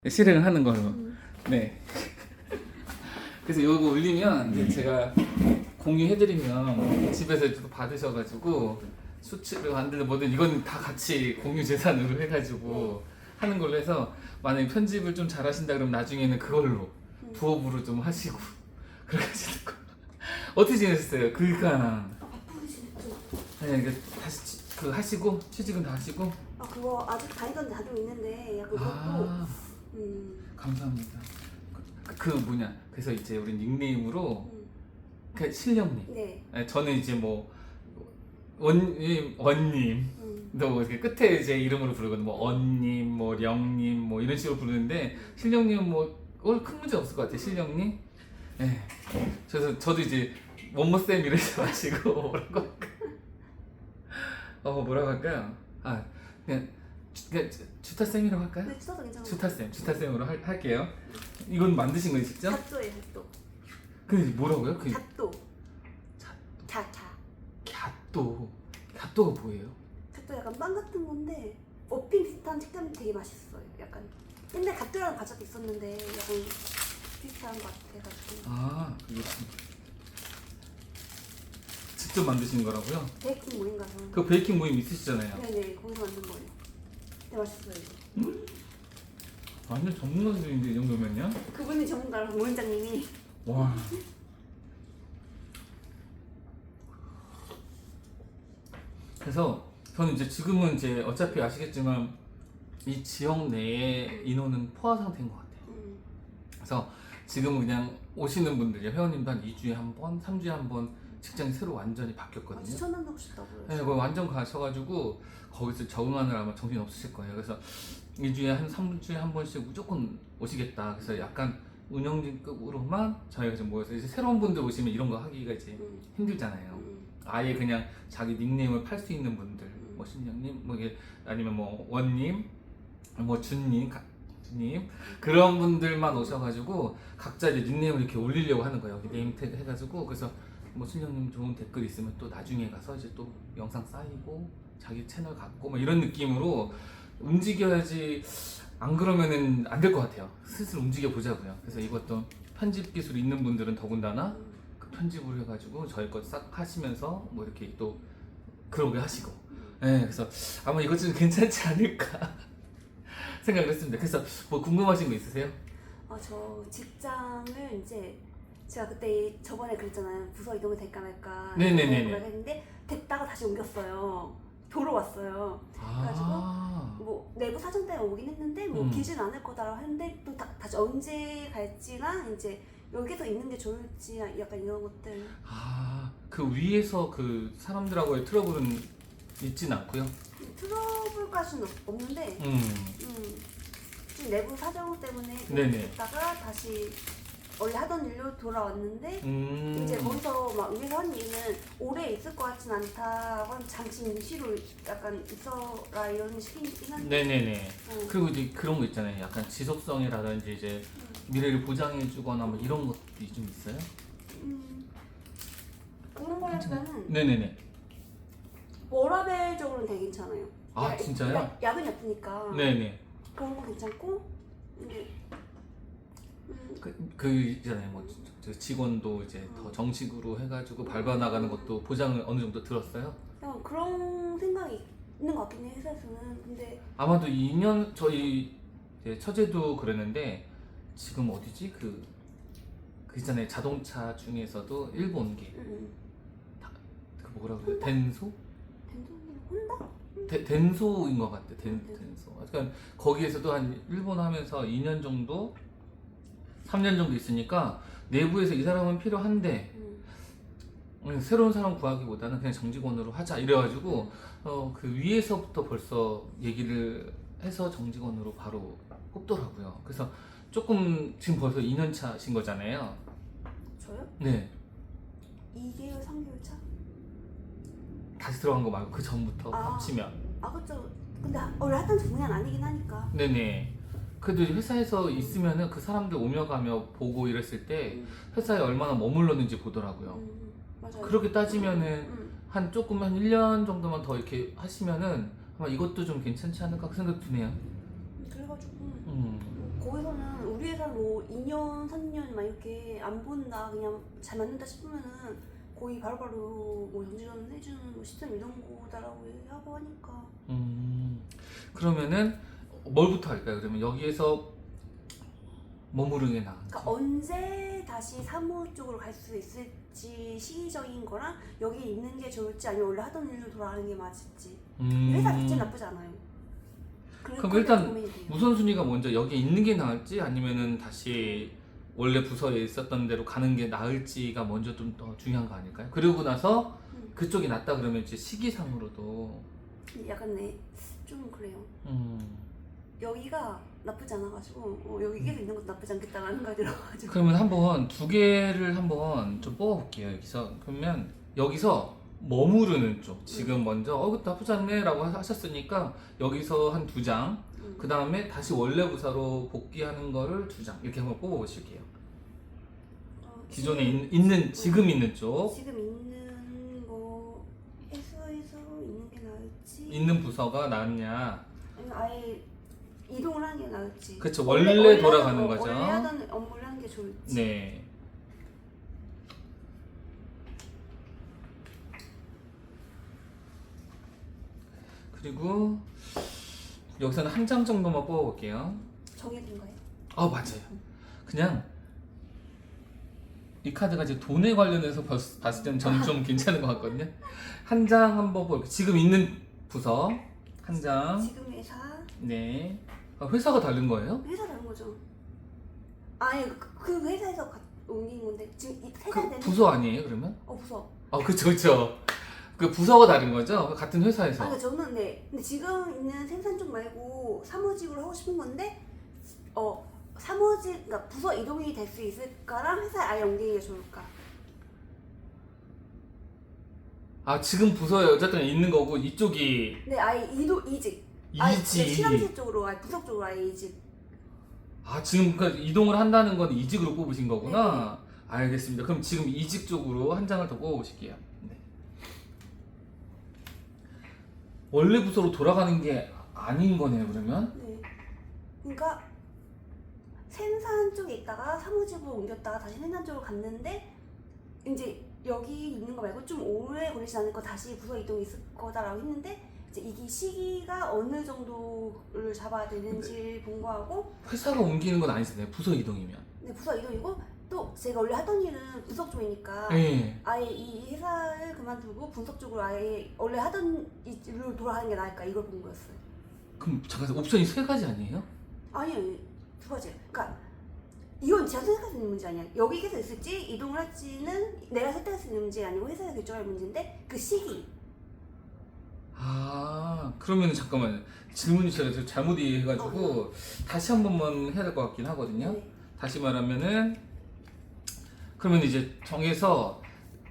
실행을 하는 걸로. 네. 그래서 이거 올리면 이제 제가 공유해드리면 집에서 또 받으셔가지고 수치를 만들든 뭐든 이건 다 같이 공유 재산으로 해가지고 하는 걸로 해서 만약에 편집을 좀 잘하신다 그러면 나중에는 그걸로 부업으로 좀 하시고 그러시는 거. 어떻게 지내셨어요? 그니까 바쁘게 지냈죠. 네, 다시 그 하시고 취직은 다 하시고. 아 그거 아직 다니던 데도 있는데 약간 아 그것도 감사합니다. 그 뭐냐 그래서 이제 우리 닉네임으로 그 실령님. 네. 저는 이제 뭐 원님 또 뭐 이렇게 끝에 이제 이름으로 부르거든. 뭐 언님, 뭐 령님, 뭐 이런 식으로 부르는데 실령님은 뭐 큰 문제 없을 것 같아요. 실령님. 네. 그래서 저도 이제 원모 쌤 이러지 마시고 뭐라고 할까? 뭐라고 할까요? 그냥 주타 쌤이라고 할까요? 네, 주사도 괜찮아요. 주타 쌤으로 할게요. 이건 만드신 거예요, 직접? 잣도예요, 잣도. 그 뭐라고요? 그 잣도. 잣도. 자. 갓도가 뭐예요? 잣도 약간 빵 같은 건데 머핀 비슷한 식감이 되게 맛있어요. 약간 옛날 갓도라는 과자도 있었는데 약간 비슷한 것 같아가지고. 이거 직접 만드신 거라고요? 베이킹 모임가서. 그 베이킹 모임 있으시잖아요. 네네, 거기서 만든 거예요. 네, 맛있어요 이거. 완전 전문가들인데 이 정도면요? 그분이 전문가라서 모임장님이. 와. 그래서 저는 이제 지금은 이제 어차피 아시겠지만 이 지역 내의 인원은 포화 상태인 것 같아요. 그래서 지금은 그냥 오시는 분들, 회원님도 한 2주에 한 번, 3주에 한 번 직장이 새로 완전히 바뀌었거든요. 추천한다고 싶다고요. 네, 거기 완전 가셔가지고 거기서 적응하느라 아마 정신 없으실 거예요. 그래서 2주에 한 3주에 한 번씩 무조건 오시겠다. 그래서 약간 운영진급으로만 저희가 좀 모여서 이제 새로운 분들 오시면 이런 거 하기가 이제 힘들잖아요. 아예 그냥 자기 닉네임을 팔 수 있는 분들, 뭐 신영님, 뭐 이게 아니면 뭐 원님, 뭐 준님, 님 그런 분들만 오셔가지고 각자 이제 닉네임을 이렇게 올리려고 하는 거예요. 네임 태그 해가지고 그래서 뭐 신영님 좋은 댓글 있으면 또 나중에 가서 이제 또 영상 쌓이고 자기 채널 갖고 뭐 이런 느낌으로 움직여야지. 안 그러면은 안 될 것 같아요. 슬슬 움직여 보자고요. 그래서 이것도 편집 기술 있는 분들은 더군다나 그 편집을 해가지고 저희 것 싹 하시면서 뭐 이렇게 또 그러게 하시고. 네, 그래서 아마 이것 좀 괜찮지 않을까 생각을 했습니다. 그래서 뭐 궁금하신 거 있으세요? 저 직장을 이제 제가 그때 저번에 그랬잖아요. 부서 이동이 될까 말까. 네네네네. 했는데 됐다가 다시 옮겼어요. 도로 왔어요. 그래가지고 뭐 내부 사정 때문에 오긴 했는데 뭐 길진 않을 거다라고 했는데 또 다시 언제 갈지랑 이제 여기서 있는 게 좋을지 약간 이런 것들. 그 위에서 그 사람들하고의 트러블은 있진 않고요. 트러블까지는 없는데 좀 내부 사정 때문에 네네. 됐다가 다시 원래 하던 일로 돌아왔는데 이제 거기서 막 위에서 한 얘기는 오래 있을 것 같진 않다고 한 잠시 임시로 약간 있어라 이런 식이긴 한데. 네네네. 그리고 이제 그런 거 있잖아요. 약간 지속성이라든지 이제 미래를 보장해주거나 뭐 이런 것들이 좀 있어요? 그런 거라기보다는 네네네. 워라밸적으로는 되게 괜찮아요. 진짜요? 약은 예쁘니까 네네. 그런 거 괜찮고 이제 그 있잖아요. 뭐 직원도 이제 더 정식으로 해가지고 밟아 나가는 것도 보장을 어느 정도 들었어요? 그냥 그런 생각이 있는 것 같긴 해 회사에서는. 근데 아마도 2년 저희 이제 처제도 그랬는데 지금 어디지 그 있잖아요. 자동차 중에서도 일본계 그 뭐라 그래요? 덴소? 혼다? 덴소인 것 같아. 덴소. 그러니까 거기에서도 한 일본 하면서 2년 정도, 3년 정도 있으니까 내부에서 이 사람은 필요한데 새로운 사람 구하기보다는 그냥 정직원으로 하자 이래가지고 그 위에서부터 벌써 얘기를 해서 정직원으로 바로 뽑더라고요. 그래서 조금 지금 벌써 2년 차신 거잖아요. 저요? 네. 2개월, 3개월 차? 다시 들어간 거 말고 그 전부터 합치면. 그쵸. 근데 원래 하던 분야는 아니긴 하니까. 네네. 그래도 회사에서 있으면은 그 사람들 오며 가며 보고 이랬을 때 회사에 얼마나 머물렀는지 보더라고요. 맞아요. 그렇게 따지면은 한 조금 한 1년 정도만 더 이렇게 하시면은 아마 이것도 좀 괜찮지 않을까 생각 드네요. 그래가지고 거기서는 우리 회사는 뭐 2년, 3년 막 이렇게 안 본다, 그냥 잘 맞는다 싶으면은 거의 바로바로 뭐 정지전 해주는 뭐 시스템 이런 거다라고 하고 하니까. 그러면은 뭘부터 할까요? 그러면 여기에서 머무르는 게 나은지. 그러니까 언제 다시 사무 쪽으로 갈 수 있을지 시기적인 거랑 여기 있는 게 좋을지 아니면 원래 하던 일로 돌아가는 게 맞을지. 회사 자체는 나쁘지 않아요. 그럼 일단 우선순위가 먼저 여기 있는 게 나을지 아니면은 다시 원래 부서에 있었던 대로 가는 게 나을지가 먼저 좀 더 중요한 거 아닐까요? 그러고 나서 그쪽이 낫다 그러면 이제 시기상으로도 약간 좀 그래요. 여기가 나쁘지 않아가지고 여기 계속 있는 것도 나쁘지 않겠다라는 생각이 들어가지고. 그러면 한번 두 개를 한번 좀 뽑아볼게요. 여기서 그러면 여기서 머무르는 쪽 지금 먼저 그것도 나쁘지 않네 라고 하셨으니까 여기서 한 2장 그 다음에 다시 원래 부서로 복귀하는 거를 2장 이렇게 한번 뽑아보실게요. 기존에 지금 있는 쪽 지금 있는 거 회사에서 있는 게 나을지 있는 부서가 낫냐. 아니면 아예 이동을 하는 게 나을지. 그쵸, 원래 돌아가는 하던 거죠. 원래 하던 업무를 하는 게 좋을지. 네. 그리고 여기서는 한 장 정도만 뽑아볼게요. 정해진 거예요? 맞아요. 그냥 이 카드가 이제 돈에 관련해서 봤을 때는 저는 좀 괜찮은 것 같거든요. 한 장 한번 볼게요. 지금 있는 부서 한 장. 지금 회사. 네. 회사가 다른 거예요? 회사 다른 거죠. 아니 그 회사에서 옮긴 건데 지금 세 달 되는. 부서 아니에요 그러면? 부서. 그쵸. 그 부서가 다른 거죠? 같은 회사에서. 그러니까 저는 근데 지금 있는 생산 쪽 말고 사무직으로 하고 싶은 건데 사무직, 그러니까 부서 이동이 될 수 있을까랑 회사에 아예 옮기는 게 좋을까? 지금 부서에 어쨌든 있는 거고 이쪽이. 네, 아예 이직. 실험실 쪽으로 아예 부서 쪽으로 아예 이직. 지금 그러니까 이동을 한다는 건 이직으로 뽑으신 거구나. 네. 알겠습니다. 그럼 지금 이직 쪽으로 한 장을 더 뽑아보실게요. 네. 원래 부서로 돌아가는 게 아닌 거네요 그러면? 네. 그러니까 생산 쪽에 있다가 사무직으로 옮겼다가 다시 생산 쪽으로 갔는데 이제 여기 있는 거 말고 좀 오래 걸리지 않을 거 다시 부서 이동이 있을 거다라고 했는데 이제 이게 시기가 어느 정도를 잡아야 되는지 본 거하고. 회사가 옮기는 건 아니잖아요 부서 이동이면. 네, 부서 이동이고 또 제가 원래 하던 일은 분석 쪽이니까 네. 아예 이 회사를 그만두고 분석 쪽으로 아예 원래 하던 일로 돌아가는 게 나을까 이걸 본 거였어요. 그럼 잠깐 옵션이 3가지 아니에요? 아니요, 2가지예요. 그러니까 이건 제가 생각할 수 있는 문제 아니야. 여기 계속 있을지 이동을 할지는 내가 선택할 수 있는 문제 아니고 회사가 결정할 문제인데 그 시기. 그러면 잠깐만 질문이 제가 잘못 이해해가지고 다시 한 번만 해야 될 것 같긴 하거든요. 네. 다시 말하면은 그러면 이제 정해서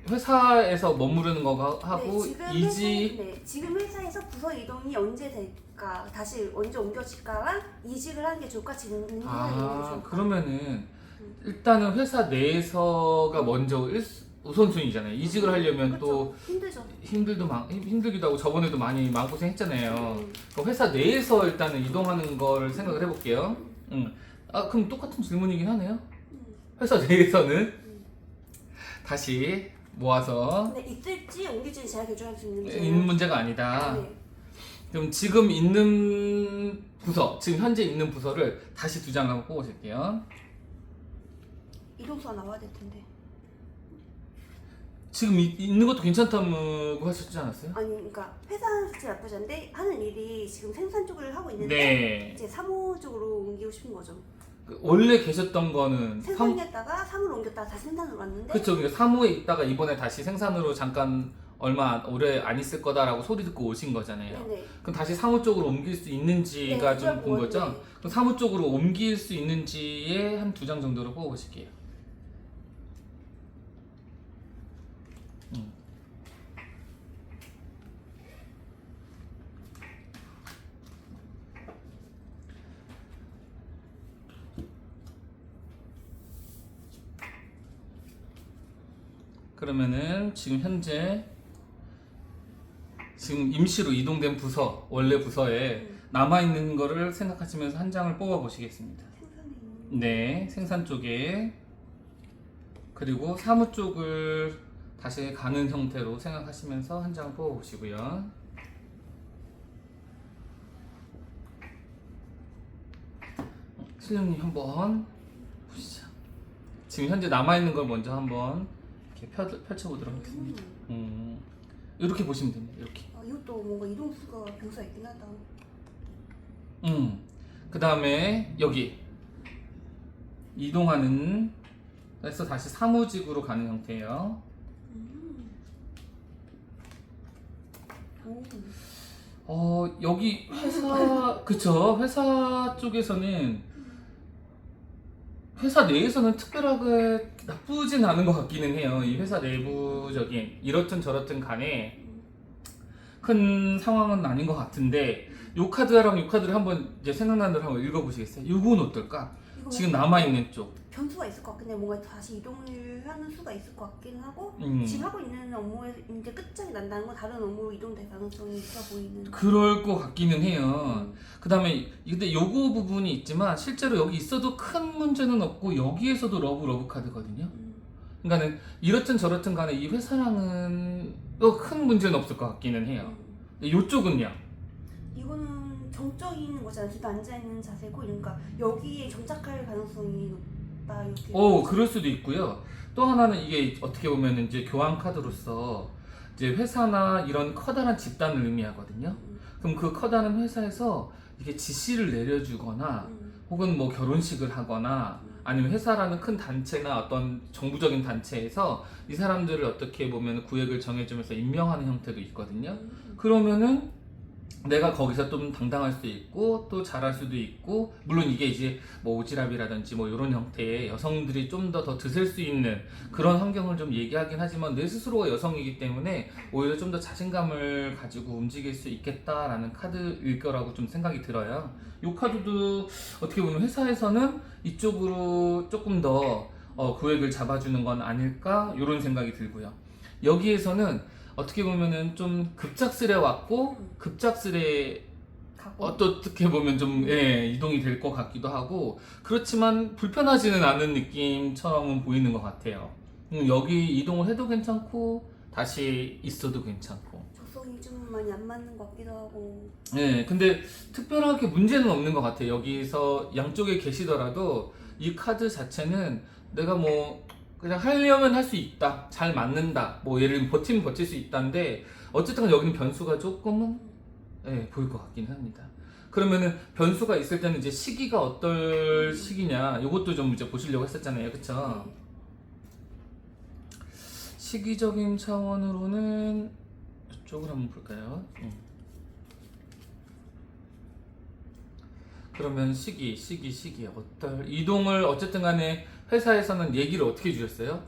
회사에서 머무르는 거 하고 지금 회사에서 부서 이동이 언제 될까, 다시 언제 옮겨질까랑 이직을 하는 게 좋을까, 지금 있는 회사에 있는 게 좋을까. 그러면은 일단은 회사 내에서가 먼저 우선순위잖아요. 이직을 하려면 그쵸. 또 힘들죠. 힘들기도 하고 저번에도 많이 마음고생했잖아요. 그럼 회사 내에서 일단은 이동하는 걸 생각을 해볼게요. 그럼 똑같은 질문이긴 하네요. 회사 내에서는 다시 모아서. 근데 있을지 옮길지는 제가 결정할 수 있는 문제예요. 있는 문제가 아니다. 네. 그럼 지금 있는 부서, 지금 현재 있는 부서를 다시 2장 한번 뽑아줄게요. 이동수가 나와야 될 텐데. 지금 있는 것도 괜찮다고 하셨지 않았어요? 아니, 그러니까 회사 자체 나쁘지 않은데 하는 일이 지금 생산 쪽을 하고 있는데 네. 이제 사무 쪽으로 옮기고 싶은 거죠. 원래 계셨던 거는 생산했다가 사무로 옮겼다가 다시 생산으로 왔는데. 그렇죠. 그러니까 사무에 있다가 이번에 다시 생산으로 잠깐 얼마 오래 안 있을 거다라고 소리 듣고 오신 거잖아요. 네네. 그럼 다시 사무 쪽으로 옮길 수 있는지가 네, 좀 본 거죠? 네. 그럼 사무 쪽으로 옮길 수 있는지에 한 2장 정도로 뽑아보실게요. 그러면은 지금 현재 지금 임시로 이동된 부서, 원래 부서에 남아있는 거를 생각하시면서 한 장을 뽑아 보시겠습니다. 생산에 네, 생산 쪽에. 그리고 사무 쪽을 다시 가는 형태로 생각하시면서 한 장 뽑아보시고요. 실령님 한번 보시죠. 지금 현재 남아있는 걸 먼저 한번 이렇게 펼쳐보도록 하겠습니다. 이렇게 보시면 됩니다. 이렇게. 이것도 뭔가 이동수가 변수가 있긴 하다. 그 다음에 여기 이동하는 그래서 다시 사무직으로 가는 형태예요. 여기 회사 그쵸? 회사 쪽에서는 회사 내에서는 특별하게 나쁘진 않은 것 같기는 해요. 이 회사 내부적인 이렇든 저렇든 간에 큰 상황은 아닌 것 같은데 요 카드랑 요 카드를 한번 이제 생각나는 대로 한번 읽어보시겠어요? 요건 어떨까? 지금 남아있는 쪽. 변수가 있을 것 같긴 해. 뭔가 다시 이동을 하는 수가 있을 것 같긴 하고 지금 하고 있는 업무에 이제 끝장이 난다는 건 다른 업무로 이동될 가능성이 있어 보이는. 그럴 것 같기는 해요. 그 다음에 근데 요거 부분이 있지만 실제로 여기 있어도 큰 문제는 없고 여기에서도 러브 카드거든요. 그러니까는 이렇든 저렇든 간에 이 회사랑은 또 큰 문제는 없을 것 같기는 해요. 요쪽은요? 이거는 정적인 거잖아. 지금 앉아있는 자세고, 그러니까 여기에 정착할 가능성이 높다 이렇게. 그럴 수도 있고요. 또 하나는 이게 어떻게 보면 이제 교환 카드로서 이제 회사나 이런 커다란 집단을 의미하거든요. 그럼 그 커다란 회사에서 이게 지시를 내려주거나 혹은 뭐 결혼식을 하거나 아니면 회사라는 큰 단체나 어떤 정부적인 단체에서 이 사람들을 어떻게 보면 구획을 정해주면서 임명하는 형태도 있거든요. 그러면은 내가 거기서 좀 당당할 수도 있고 또 잘할 수도 있고, 물론 이게 이제 뭐 오지랖이라든지 뭐 이런 형태의 여성들이 좀 더 드실 수 있는 그런 환경을 좀 얘기하긴 하지만 내 스스로가 여성이기 때문에 오히려 좀 더 자신감을 가지고 움직일 수 있겠다라는 카드일 거라고 좀 생각이 들어요. 이 카드도 어떻게 보면 회사에서는 이쪽으로 조금 더 구획을 잡아주는 건 아닐까 이런 생각이 들고요. 여기에서는 어떻게 보면은 좀 급작스레 왔고 급작스레 어떻게 보면 좀 이동이 될 것 같기도 하고, 그렇지만 불편하지는 않은 느낌처럼은 보이는 것 같아요. 여기 이동을 해도 괜찮고 다시 있어도 괜찮고. 적성이 좀 많이 안 맞는 것 같기도 하고. 근데 특별하게 문제는 없는 것 같아요. 여기서 양쪽에 계시더라도 이 카드 자체는 내가 뭐 그냥 하려면 할 수 있다, 잘 맞는다, 뭐 예를 들면 버티면 버틸 수 있다인데 어쨌든 여기는 변수가 조금은 보일 것 같긴 합니다. 그러면은 변수가 있을 때는 이제 시기가 어떨 시기냐, 이것도 좀 이제 보시려고 했었잖아요, 그쵸? 시기적인 차원으로는 이쪽을 한번 볼까요? 그러면 시기 어떨 이동을 어쨌든 간에 회사에서는 얘기를 어떻게 주셨어요?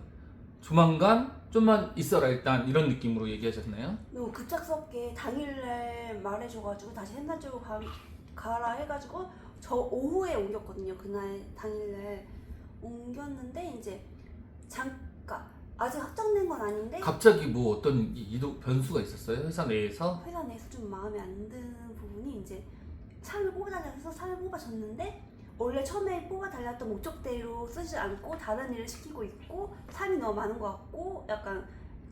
조만간 좀만 있어라 일단 이런 느낌으로 얘기하셨나요? 너무 급작스럽게 당일날 말해줘가지고 다시 생산 쪽으로 가라 해가지고 저 오후에 옮겼거든요. 그날 당일날 옮겼는데 이제 잠깐 아직 확정된 건 아닌데 갑자기 뭐 어떤 이동 변수가 있었어요? 회사 내에서? 회사 내에서 좀 마음에 안 드는 부분이 이제 사람을 뽑아달라 해서 사람을 뽑아줬는데 원래 처음에 뽑아달랐던 목적대로 쓰지 않고 다른 일을 시키고 있고 사람이 너무 많은 것 같고 약간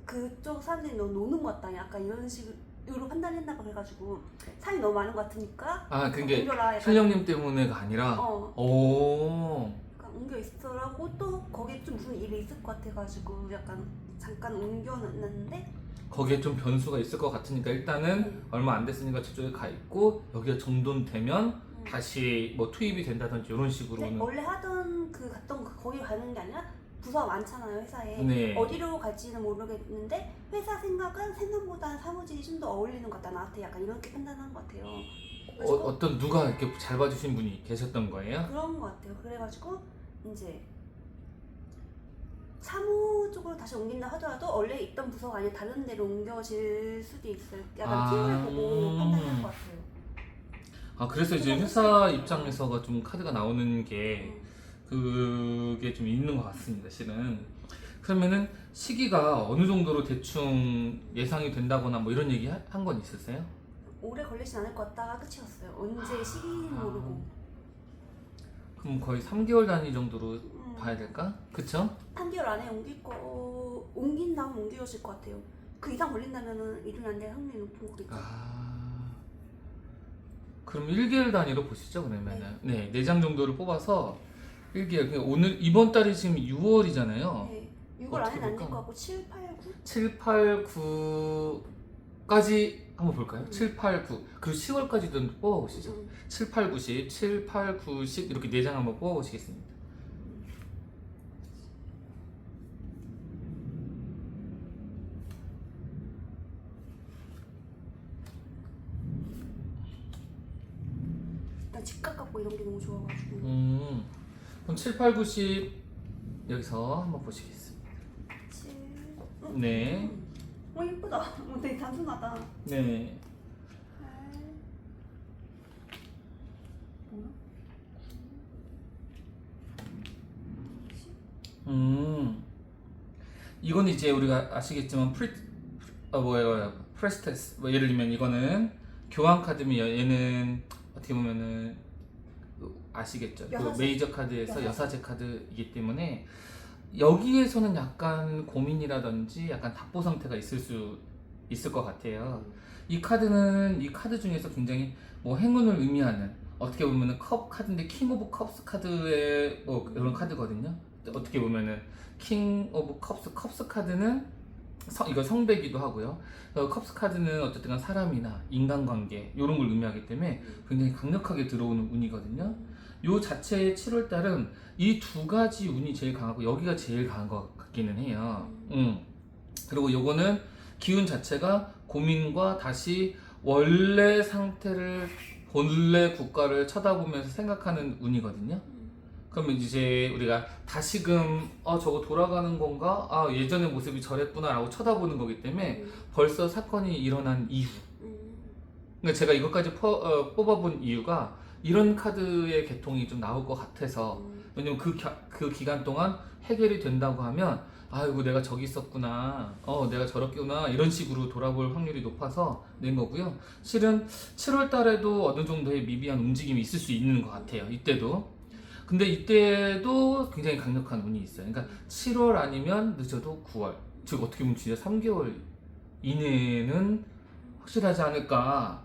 그쪽 사람들이 너무 노는 것 같다 약간 이런 식으로 판단했나 봐. 그래가지고 사람이 너무 많은 것 같으니까 그게 옮겨라 약간 실령님 때문에가 아니라 약간 옮겨 있으라고 또 거기에 좀 무슨 일이 있을 것 같아가지고 약간 잠깐 옮겨놨는데 거기에 좀 변수가 있을 것 같으니까 일단은 얼마 안 됐으니까 저쪽에 가 있고 여기가 정돈되면 다시 뭐 투입이 된다든지 이런 식으로는. 원래 하던 거기 가는 게 아니라 부서가 많잖아요 회사에. 네. 어디로 갈지는 모르겠는데 회사 생각은 생각보다 사무직이 좀 더 어울리는 것 같다 나한테 약간 이렇게 판단한 것 같아요. 어떤 누가 이렇게 잘 봐주신 분이 계셨던 거예요? 그런 것 같아요. 그래가지고 이제 사무 쪽으로 다시 옮긴다 하더라도 원래 있던 부서가 아니라 다른 데로 옮겨질 수도 있어요. 약간 팀을 보고 판단할 것 같아요. 그래서 이제 회사 입장에서가 좀 카드가 나오는 게 그게 좀 있는 것 같습니다, 실은. 그러면은 시기가 어느 정도로 대충 예상이 된다거나 뭐 이런 얘기 한 건 있으세요? 오래 걸리진 않을 것 같다가 끝이었어요. 언제 시기는 모르고. 그럼 거의 3개월 단위 정도로 봐야 될까? 그쵸? 3개월 안에 옮긴다면 옮겨질 것 같아요. 그 이상 걸린다면은 이동이 안 될 확률이 높은 거겠죠. 그럼 1개월 단위로 보시죠 그러면은. 네, 4장 정도를 뽑아서 1개월. 그러니까 오늘 이번 달이 지금 6월이잖아요. 네. 6월 안에는 안 될 것 같고 7, 8, 9? 7, 8, 9까지 한번 볼까요? 7, 8, 9 그리고 10월까지도 뽑아보시죠. 7, 8, 9, 10, 7, 8, 9, 10 이렇게 4장 한번 뽑아보시겠습니다. 난 집값 갖고 이런 게 너무 좋아가지고. 그럼 7, 8, 9, 10 여기서 한번 보시겠습니다. 7. 네. 예쁘다. 되게 단순하다. 네. 8. 뭐야? 이건 이제 우리가 아시겠지만 프레스테스 예를 들면 이거는 교환 카드면 얘는 어떻게 보면은 아시겠죠? 그 메이저 카드에서 여사제 카드이기 때문에 여기에서는 약간 고민이라든지 약간 답보 상태가 있을 것 같아요. 이 카드는 이 카드 중에서 굉장히 뭐 행운을 의미하는 어떻게 보면은 컵 카드인데 킹 오브 컵스 카드의 뭐 이런 카드거든요. 어떻게 보면은 킹 오브 컵스 카드는 이거 성배기도 하고요. 컵스 카드는 어쨌든 간 사람이나 인간관계 이런 걸 의미하기 때문에 굉장히 강력하게 들어오는 운이거든요. 요 자체의 7월 달은 이 두 가지 운이 제일 강하고 여기가 제일 강한 것 같기는 해요. 그리고 요거는 기운 자체가 고민과 다시 원래 상태를 본래 국가를 쳐다보면서 생각하는 운이거든요. 그러면 이제 우리가 다시금 저거 돌아가는 건가? 예전의 모습이 저랬구나 라고 쳐다보는 거기 때문에 벌써 사건이 일어난 이후, 그러니까 제가 이것까지 뽑아본 이유가 이런 카드의 계통이 좀 나올 것 같아서. 왜냐면 그 기간 동안 해결이 된다고 하면 아이고 내가 저기 있었구나, 내가 저렇구나 이런 식으로 돌아볼 확률이 높아서 낸 거고요. 실은 7월 달에도 어느 정도의 미비한 움직임이 있을 수 있는 것 같아요. 이때도. 근데 이때도 굉장히 강력한 운이 있어요. 그러니까 7월 아니면 늦어도 9월, 즉 어떻게 보면 진짜 3개월 이내는 확실하지 않을까.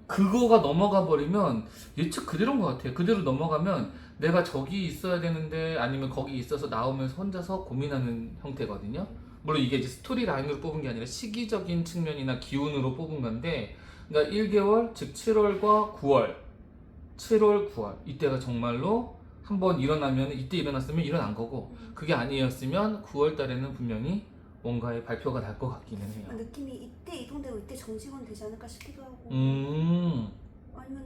그거가 넘어가 버리면 예측 그대로인 것 같아요. 그대로 넘어가면 내가 저기 있어야 되는데 아니면 거기 있어서 나오면서 혼자서 고민하는 형태거든요. 물론 이게 이제 스토리 라인으로 뽑은 게 아니라 시기적인 측면이나 기운으로 뽑은 건데, 그러니까 1개월, 즉 7월과 9월, 7월, 9월 이때가 정말로 한번 일어나면 이때 일어났으면 일어난 거고, 그게 아니었으면 9월 달에는 분명히 뭔가의 발표가 날 것 같기는 해요. 느낌이 이때 이동되고 이때 정직원 되지 않을까 싶기도 하고. 아니면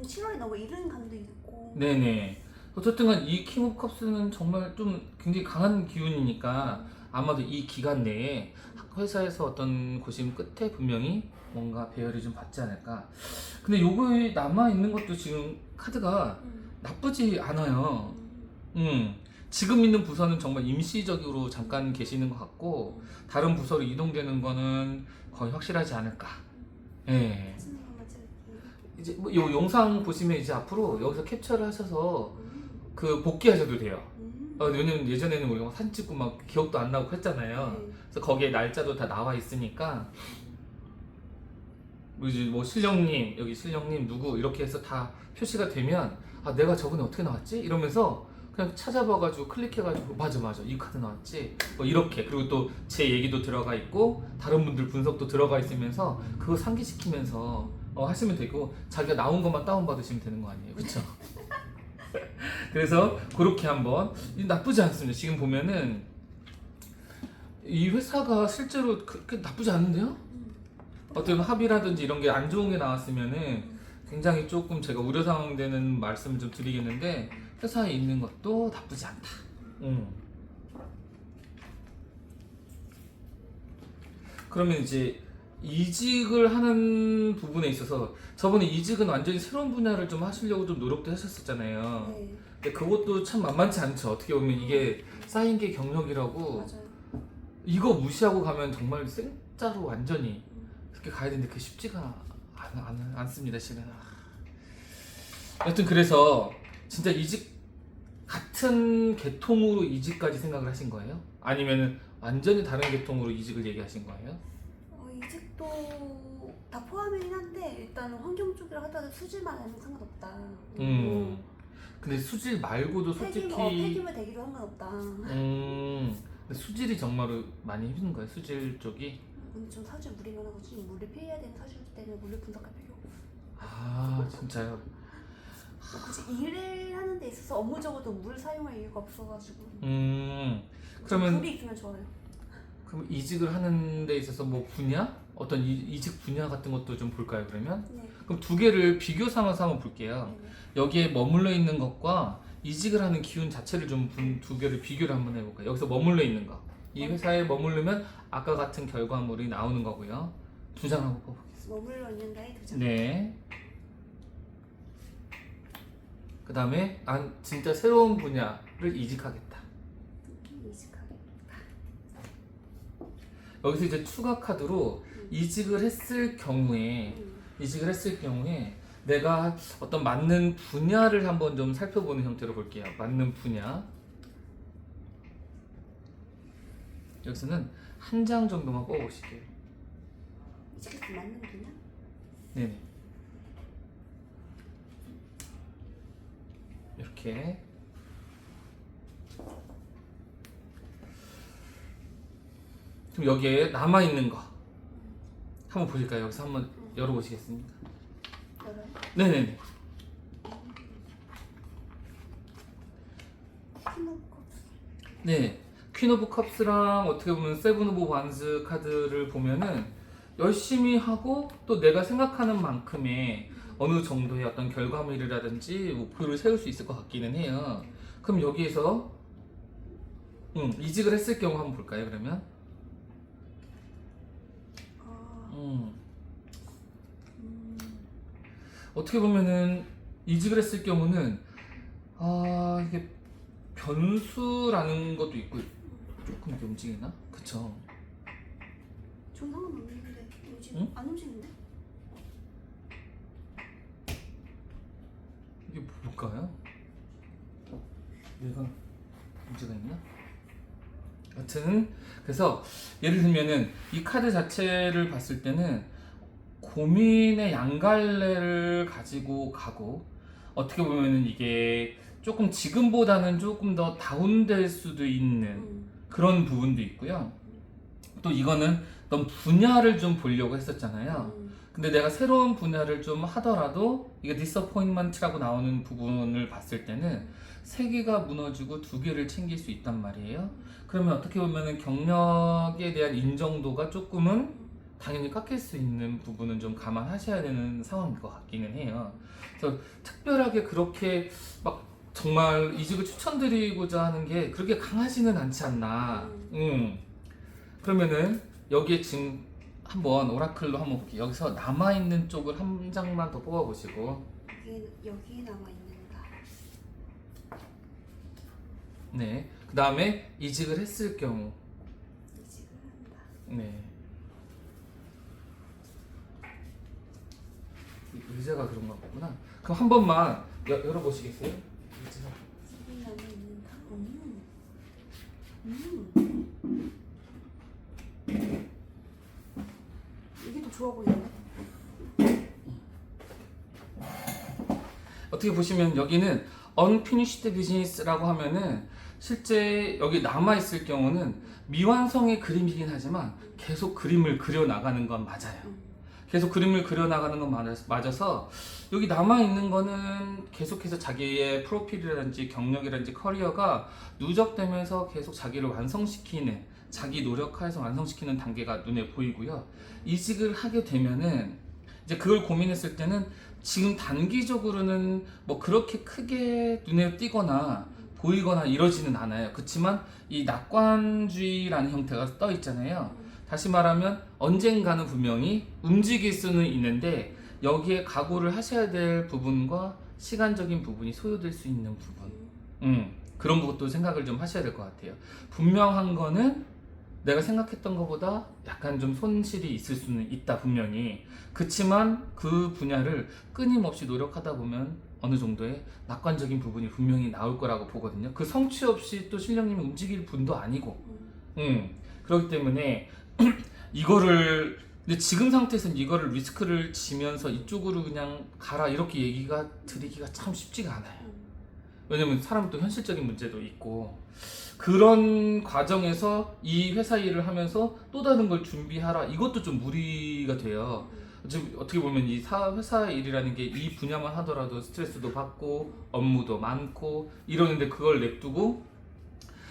7월에 너무 이른 감도 있고. 네네. 어쨌든 간 이 킹 오브 컵스는 정말 좀 굉장히 강한 기운이니까 아마도 이 기간 내에 회사에서 어떤 고심 끝에 분명히 뭔가 배열이 좀 받지 않을까. 근데 요거에 남아있는 것도 지금 카드가 나쁘지 않아요. 지금 있는 부서는 정말 임시적으로 잠깐 계시는 것 같고, 다른 부서로 이동되는 거는 거의 확실하지 않을까. 예. 이제 뭐 요 영상 보시면 이제 앞으로 여기서 캡처를 하셔서 그 복귀하셔도 돼요. 왜냐면 예전에는 우리가 사진 찍고 막 기억도 안 나고 했잖아요. 그래서 거기에 날짜도 다 나와 있으니까 이제 뭐 실령님, 여기 실령님 누구 이렇게 해서 다 표시가 되면 내가 저번에 어떻게 나왔지? 이러면서 그냥 찾아봐가지고 클릭해가지고 맞아 이 카드 나왔지? 뭐 이렇게. 그리고 또 제 얘기도 들어가 있고 다른 분들 분석도 들어가 있으면서 그거 상기시키면서 하시면 되고, 자기가 나온 것만 다운받으시면 되는 거 아니에요, 그쵸? 그래서 그렇게 한번 나쁘지 않습니다. 지금 보면은 이 회사가 실제로 그렇게 나쁘지 않은데요? 어떤 합의라든지 이런 게 안 좋은 게 나왔으면은 굉장히 조금 제가 우려사항되는 말씀을 좀 드리겠는데, 회사에 있는 것도 나쁘지 않다. 그러면 이제 이직을 하는 부분에 있어서 저번에 이직은 완전히 새로운 분야를 좀 하시려고 좀 노력도 하셨었잖아요. 근데 그것도 참 만만치 않죠. 어떻게 보면 이게 쌓인 게 경력이라고. 맞아요. 이거 무시하고 가면 정말 생짜로 완전히 그렇게 가야 되는데 그게 쉽지가 않습니다, 실은. 여튼 그래서 진짜 이직 같은 계통으로 이직까지 생각을 하신 거예요? 아니면 완전히 다른 계통으로 이직을 얘기하신 거예요? 이직도 다 포함이긴 한데 일단 환경 쪽이라 하더라도 수질만 하면 상관없다. 근데 수질 말고도 솔직히 폐기물 대기도 상관없다. 근데 수질이 정말로 많이 힘든 거예요? 수질 쪽이? 근데 좀 사실 물이 많아가지고 물을 피해야 되는 사실 때문에 물을 분석할 필요가 없어. 아 진짜요? 굳이 일을 하는 데 있어서 업무적으로도 물을 사용할 이유가 없어가지고. 그러면 물이 있으면 좋아요. 그럼 이직을 하는 데 있어서 뭐 분야? 어떤 이직 분야 같은 것도 좀 볼까요 그러면? 네. 그럼 두 개를 비교 삼아서 한번 볼게요. 네. 여기에 머물러 있는 것과 이직을 하는 기운 자체를 좀 두 개를 비교를 한번 해볼까요? 여기서 머물러 있는 거. 이 회사에 머무르면 아까 같은 결과물이 나오는 거고요. 두 장 한번 뽑아보겠습니다. 머물러 있는 데에 두 장. 네. 그 다음에 진짜 새로운 분야를 이직하겠다. 이직하겠다. 여기서 이제 추가 카드로 이직을 했을 경우에 내가 어떤 맞는 분야를 한번 좀 살펴보는 형태로 볼게요. 맞는 분야. 여기서는 한 장 정도만 뽑아보실게요. 이직해서 맞는 분야? 네네. 이렇게. 그럼 여기에 남아있는 거 한번 보실까요? 여기서 한번 열어보시겠습니까? 열어요? 네네네. 네, 퀸 오브 컵스랑 어떻게 보면 세븐 오브 완스 카드를 보면은 열심히 하고 또 내가 생각하는 만큼의 어느 정도의 어떤 결과물이라든지 목표를 세울 수 있을 것 같기는 해요. 그럼 여기에서 이직을 했을 경우 한번 볼까요 그러면? 어떻게 보면은 이직을 했을 경우는 이게 변수라는 것도 있고 조금 이렇게 움직이나? 그쵸? 전 상관없는데 요즘 응? 안 움직이는데? 이게 뭘까요? 내가 문제가 있나? 여튼 그래서 예를 들면은 이 카드 자체를 봤을 때는 고민의 양갈래를 가지고 가고 어떻게 보면은 이게 조금 지금보다는 조금 더 다운될 수도 있는 그런 부분도 있고요. 또 이거는 어떤 분야를 좀 보려고 했었잖아요. 근데 내가 새로운 분야를 좀 하더라도 이게 디서포인먼트라고 나오는 부분을 봤을 때는 세 개가 무너지고 두 개를 챙길 수 있단 말이에요. 그러면 어떻게 보면은 경력에 대한 인정도가 조금은 당연히 깎일 수 있는 부분은 좀 감안하셔야 되는 상황일 것 같기는 해요. 그래서 특별하게 그렇게 막 정말 이직을 추천드리고자 하는 게 그렇게 강하지는 않지 않나. 그러면은 여기에 지금 한번 오라클로 한번 볼게요. 여기서 남아있는 쪽을 한 장만 더 뽑아보시고. 여기에 남아있는다. 네. 그 다음에 이직을 했을 경우. 이직을 한다. 네. 의자가 그런가 보구나. 그럼 한 번만 열어보시겠어요? 의자가. 여기 남아있는다. 이게 더 좋아 보이네. 어떻게 보시면 여기는 unfinished business라고 하면은 실제 여기 남아있을 경우는 미완성의 그림이긴 하지만 계속 그림을 그려 나가는 건 맞아요. 계속 그림을 그려 나가는 건 맞아서 여기 남아있는 거는 계속해서 자기의 프로필이라든지 경력이라든지 커리어가 누적되면서 계속 자기를 완성시키는, 자기 노력하여서 완성시키는 단계가 눈에 보이고요. 이직을 하게 되면은 이제 그걸 고민했을 때는 지금 단기적으로는 뭐 그렇게 크게 눈에 띄거나 보이거나 이러지는 않아요. 그렇지만 이 낙관주의라는 형태가 떠 있잖아요. 다시 말하면 언젠가는 분명히 움직일 수는 있는데 여기에 각오를 하셔야 될 부분과 시간적인 부분이 소요될 수 있는 부분, 그런 것도 생각을 좀 하셔야 될 것 같아요. 분명한 거는 내가 생각했던 것보다 약간 좀 손실이 있을 수는 있다 분명히. 그치만 그 분야를 끊임없이 노력하다 보면 어느 정도의 낙관적인 부분이 분명히 나올 거라고 보거든요. 그 성취 없이 또 실령님이 움직일 분도 아니고 그렇기 때문에 이거를 근데 지금 상태에서는 이거를 리스크를 지면서 이쪽으로 그냥 가라 이렇게 얘기가 드리기가 참 쉽지가 않아요. 왜냐면 사람은 또 현실적인 문제도 있고 그런 과정에서 이 회사 일을 하면서 또 다른 걸 준비하라 이것도 좀 무리가 돼요. 지금 어떻게 보면 이 회사 일이라는 게 이 분야만 하더라도 스트레스도 받고 업무도 많고 이러는데 그걸 냅두고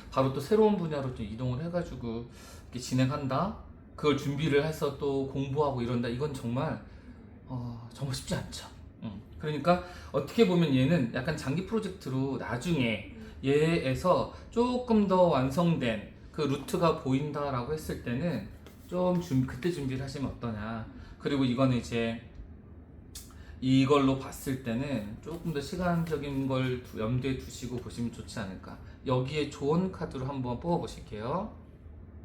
바로 또 새로운 분야로 좀 이동을 해가지고 이렇게 진행한다. 그걸 준비를 해서 또 공부하고 이런다. 이건 정말 정말 쉽지 않죠. 그러니까 어떻게 보면 얘는 약간 장기 프로젝트로 나중에 얘에서 조금 더 완성된 그 루트가 보인다라고 했을 때는 좀 그때 준비를 하시면 어떠냐. 그리고 이거는 이제 이걸로 봤을 때는 조금 더 시간적인 걸 염두에 두시고 보시면 좋지 않을까. 여기에 좋은 카드로 한번 뽑아 보실게요.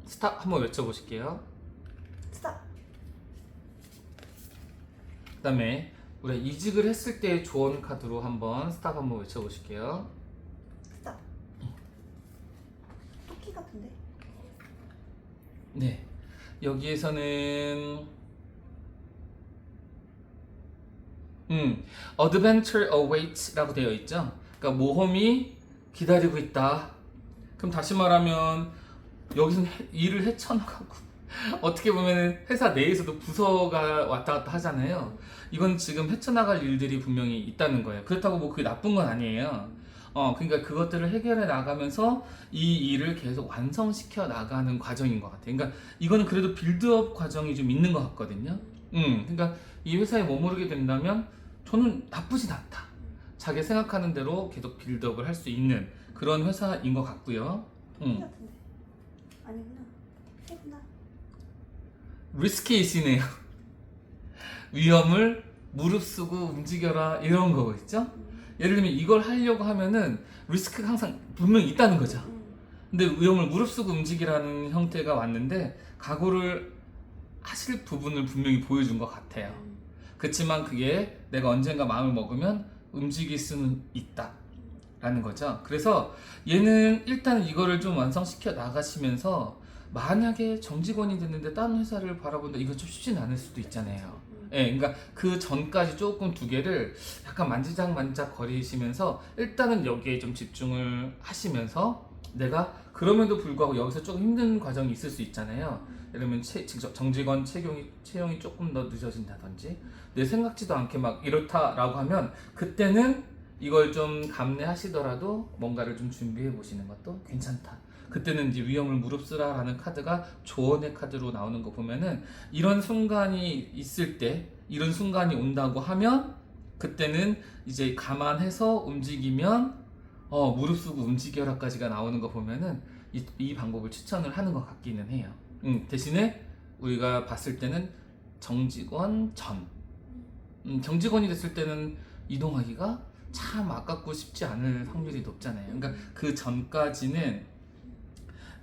스탑 한번 외쳐 보실게요. 스탑. 그 다음에 우리가 이직을 했을 때 좋은 카드로 한번 스탑 한번 외쳐 보실게요. 스탑. 토끼 같은데? 네, 여기에서는 Adventure awaits라고 되어 있죠. 그러니까 모험이 기다리고 있다. 그럼 다시 말하면 여기서는 일을 헤쳐나가고 어떻게 보면 회사 내에서도 부서가 왔다 갔다 하잖아요. 이건 지금 헤쳐나갈 일들이 분명히 있다는 거예요. 그렇다고 뭐 그게 나쁜 건 아니에요. 그러니까 그것들을 해결해 나가면서 이 일을 계속 완성시켜 나가는 과정인 것 같아요. 그러니까 이거는 그래도 빌드업 과정이 좀 있는 것 같거든요. 그러니까 이 회사에 머무르게 된다면 저는 나쁘진 않다. 자기 생각하는 대로 계속 빌드업을 할 수 있는 그런 회사인 것 같고요. 토끼 같은데? 아니구나. 해구나. 리스키이시네요. 위험을 무릅쓰고 움직여라 이런 거겠죠? 예를 들면 이걸 하려고 하면은 리스크가 항상 분명히 있다는 거죠. 근데 위험을 무릅쓰고 움직이라는 형태가 왔는데 각오를 하실 부분을 분명히 보여준 것 같아요. 그렇지만 그게 내가 언젠가 마음을 먹으면 움직일 수는 있다 라는 거죠. 그래서 얘는 일단 이거를 좀 완성시켜 나가시면서 만약에 정직원이 됐는데 다른 회사를 바라본다, 이거 좀 쉽지는 않을 수도 있잖아요. 예, 그러니까 그 전까지 조금 두 개를 약간 만지작 거리시면서 일단은 여기에 좀 집중을 하시면서 내가 그럼에도 불구하고 여기서 조금 힘든 과정이 있을 수 있잖아요. 예를 들면 정직원 채용이 조금 더 늦어진다든지 내 생각지도 않게 막 이렇다라고 하면 그때는 이걸 좀 감내하시더라도 뭔가를 좀 준비해 보시는 것도 괜찮다. 그때는 이제 위험을 무릅쓰라라는 카드가 조언의 카드로 나오는 거 보면은 이런 순간이 있을 때 이런 순간이 온다고 하면 그때는 이제 감안해서 움직이면 무릅쓰고 움직여라까지가 나오는 거 보면은 이 방법을 추천을 하는 것 같기는 해요. 대신에 우리가 봤을 때는 정직원 전 정직원이 됐을 때는 이동하기가 참 아깝고 쉽지 않을 확률이 높잖아요. 그러니까 그 전까지는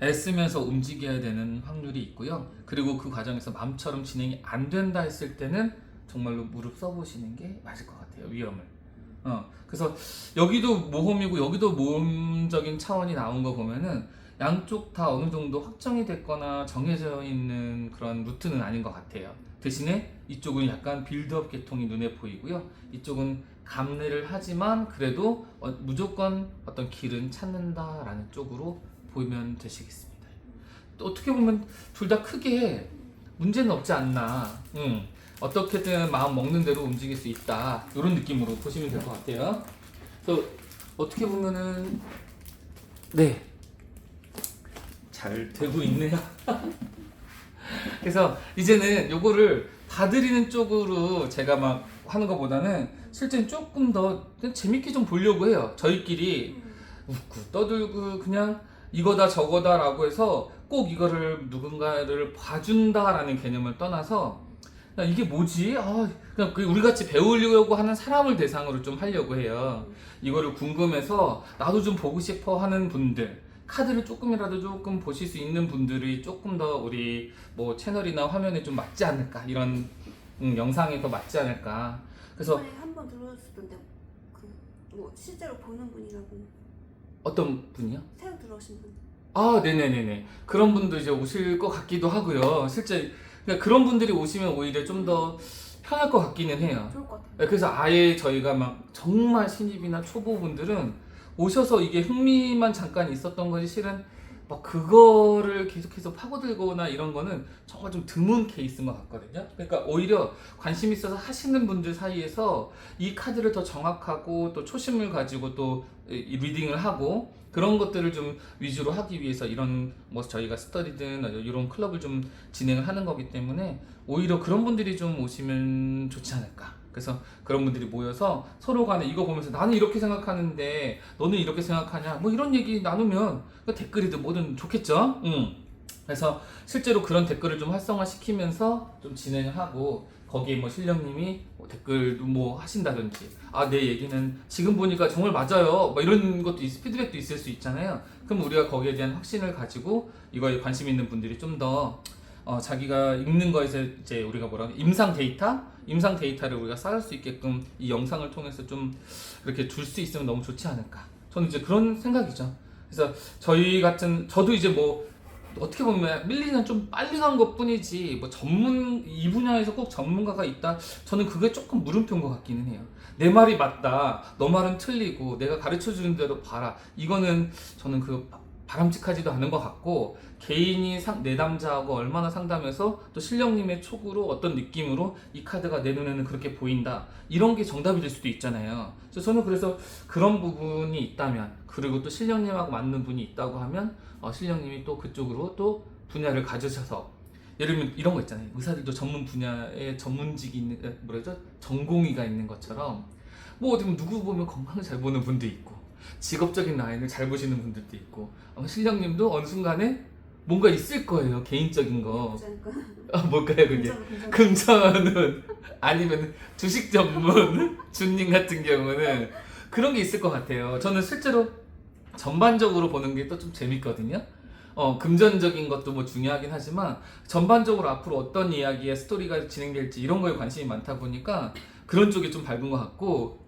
애쓰면서 움직여야 되는 확률이 있고요. 그리고 그 과정에서 마음처럼 진행이 안 된다 했을 때는 정말로 무릎 써보시는 게 맞을 것 같아요. 위험을. 그래서 여기도 모험이고 여기도 모험적인 차원이 나온 거 보면은 양쪽 다 어느 정도 확정이 됐거나 정해져 있는 그런 루트는 아닌 것 같아요. 대신에 이쪽은 약간 빌드업 계통이 눈에 보이고요. 이쪽은 감내를 하지만 그래도 무조건 어떤 길은 찾는다라는 쪽으로 보면 되시겠습니다. 또 어떻게 보면 둘 다 크게 문제는 없지 않나. 어떻게든 마음 먹는 대로 움직일 수 있다. 이런 느낌으로 보시면 될 것 같아요. 그래서 어떻게 보면은 네, 잘 되고 있네요. 그래서 이제는 요거를 봐드리는 쪽으로 제가 막 하는 것보다는 실제 조금 더 재밌게 좀 보려고 해요. 저희끼리 웃고 떠들고 그냥 이거다 저거다 라고 해서 꼭 이거를 누군가를 봐준다라는 개념을 떠나서 그냥 이게 뭐지? 그냥 우리 같이 배우려고 하는 사람을 대상으로 좀 하려고 해요. 이거를 궁금해서 나도 좀 보고 싶어 하는 분들, 카드를 조금이라도 조금 보실 수 있는 분들이 조금 더 우리 뭐 채널이나 화면에 좀 맞지 않을까, 이런 영상에 더 맞지 않을까. 그래서 이번에 한 번 들어오셨던데 그 뭐 실제로 보는 분이라고. 어떤 분이요? 새로 들어오신 분. 아, 네네네네. 그런 분도 이제 오실 것 같기도 하고요. 실제 그러니까 그런 분들이 오시면 오히려 좀 더 편할 것 같기는 해요. 좋을 것 같아요. 네, 그래서 아예 저희가 막 정말 신입이나 초보분들은 오셔서 이게 흥미만 잠깐 있었던 것이 실은 막 그거를 계속해서 파고들거나 이런 거는 정말 좀 드문 케이스인 것 같거든요. 그러니까 오히려 관심 있어서 하시는 분들 사이에서 이 카드를 더 정확하고 또 초심을 가지고 또 이 리딩을 하고 그런 것들을 좀 위주로 하기 위해서 이런 뭐 저희가 스터디든 이런 클럽을 좀 진행을 하는 거기 때문에 오히려 그런 분들이 좀 오시면 좋지 않을까. 그래서 그런 분들이 모여서 서로 간에 이거 보면서 나는 이렇게 생각하는데 너는 이렇게 생각하냐 뭐 이런 얘기 나누면 댓글이든 뭐든 좋겠죠. 그래서 실제로 그런 댓글을 좀 활성화시키면서 좀 진행을 하고 거기에 뭐 실령님이 뭐 댓글도 뭐 하신다든지 아 내 얘기는 지금 보니까 정말 맞아요 뭐 이런 것도 피드백도 있을 수 있잖아요. 그럼 우리가 거기에 대한 확신을 가지고 이거에 관심 있는 분들이 좀 더 자기가 읽는 거에서 이제 우리가 뭐라 임상 데이터를 우리가 쌓을 수 있게끔 이 영상을 통해서 좀 이렇게 줄 수 있으면 너무 좋지 않을까. 저는 이제 그런 생각이죠. 그래서 저도 이제 뭐 어떻게 보면 밀리는 좀 빨리 간 것 뿐이지 뭐 이 분야에서 꼭 전문가가 있다, 저는 그게 조금 물음표인 것 같기는 해요. 내 말이 맞다, 너 말은 틀리고 내가 가르쳐 주는 대로 봐라, 이거는 저는 그 바람직하지도 않은 것 같고, 개인이 내담자하고 얼마나 상담해서 또 실령님의 촉으로 어떤 느낌으로 이 카드가 내 눈에는 그렇게 보인다, 이런 게 정답이 될 수도 있잖아요. 그래서 저는 그래서 그런 부분이 있다면, 그리고 또 실령님하고 맞는 분이 있다고 하면 실령님이 또 그쪽으로 또 분야를 가지셔서, 예를 들면 이런 거 있잖아요. 의사들도 전문 분야에 전문직이 있는, 전공의가 있는 것처럼 뭐 어디 누구 보면 건강을 잘 보는 분도 있고 직업적인 라인을 잘 보시는 분들도 있고, 아마 실령님도 어느 순간에 뭔가 있을 거예요. 개인적인 거. 뭘까요 그게? 금전운 아니면 주식 전문 준님 같은 경우는 그런 게 있을 것 같아요. 저는 실제로 전반적으로 보는 게 또 좀 재밌거든요. 금전적인 것도 뭐 중요하긴 하지만 전반적으로 앞으로 어떤 이야기의 스토리가 진행될지 이런 거에 관심이 많다 보니까 그런 쪽이 좀 밝은 것 같고,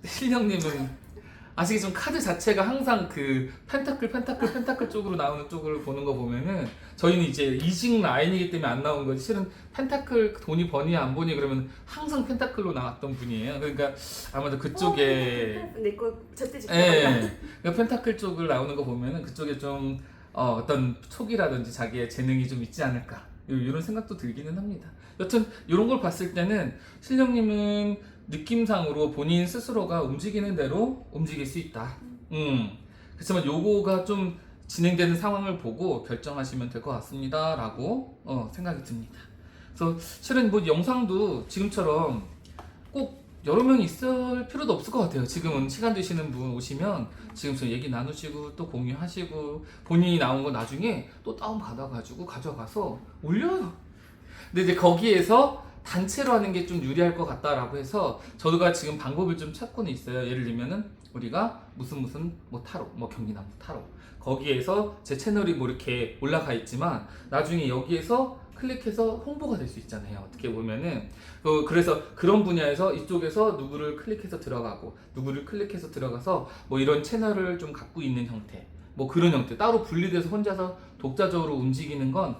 실령님은 아시겠지만 카드 자체가 항상 그 펜타클 쪽으로 나오는 쪽을 보는 거 보면은, 저희는 이제 이직 라인이기 때문에 안 나온 거지 실은 펜타클 돈이 버니 안 버니 그러면 항상 펜타클로 나왔던 분이에요. 그러니까 아마도 그쪽에 내거 절대 지켜. 그러니까 펜타클 쪽을 나오는 거 보면은 그쪽에 좀 어떤 촉이라든지 자기의 재능이 좀 있지 않을까, 이런 생각도 들기는 합니다. 여튼 이런 걸 봤을 때는 실령님은 느낌상으로 본인 스스로가 움직이는 대로 움직일 수 있다. 그렇지만 요거가 좀 진행되는 상황을 보고 결정하시면 될 것 같습니다 라고 생각이 듭니다. 그래서 실은 뭐 영상도 지금처럼 꼭 여러 명이 있을 필요도 없을 것 같아요. 지금은 시간 되시는 분 오시면 지금처럼 얘기 나누시고 또 공유하시고 본인이 나온 거 나중에 또 다운 받아가지고 가져가서 올려요. 근데 이제 거기에서 단체로 하는 게 좀 유리할 것 같다라고 해서 저도가 지금 방법을 좀 찾고는 있어요. 예를 들면은 우리가 무슨 뭐 타로, 뭐 경기나무 타로, 거기에서 제 채널이 뭐 이렇게 올라가 있지만 나중에 여기에서 클릭해서 홍보가 될 수 있잖아요. 어떻게 보면은 그래서 그런 분야에서 이쪽에서 누구를 클릭해서 들어가고 누구를 클릭해서 들어가서 뭐 이런 채널을 좀 갖고 있는 형태, 뭐 그런 형태, 따로 분리돼서 혼자서 독자적으로 움직이는 건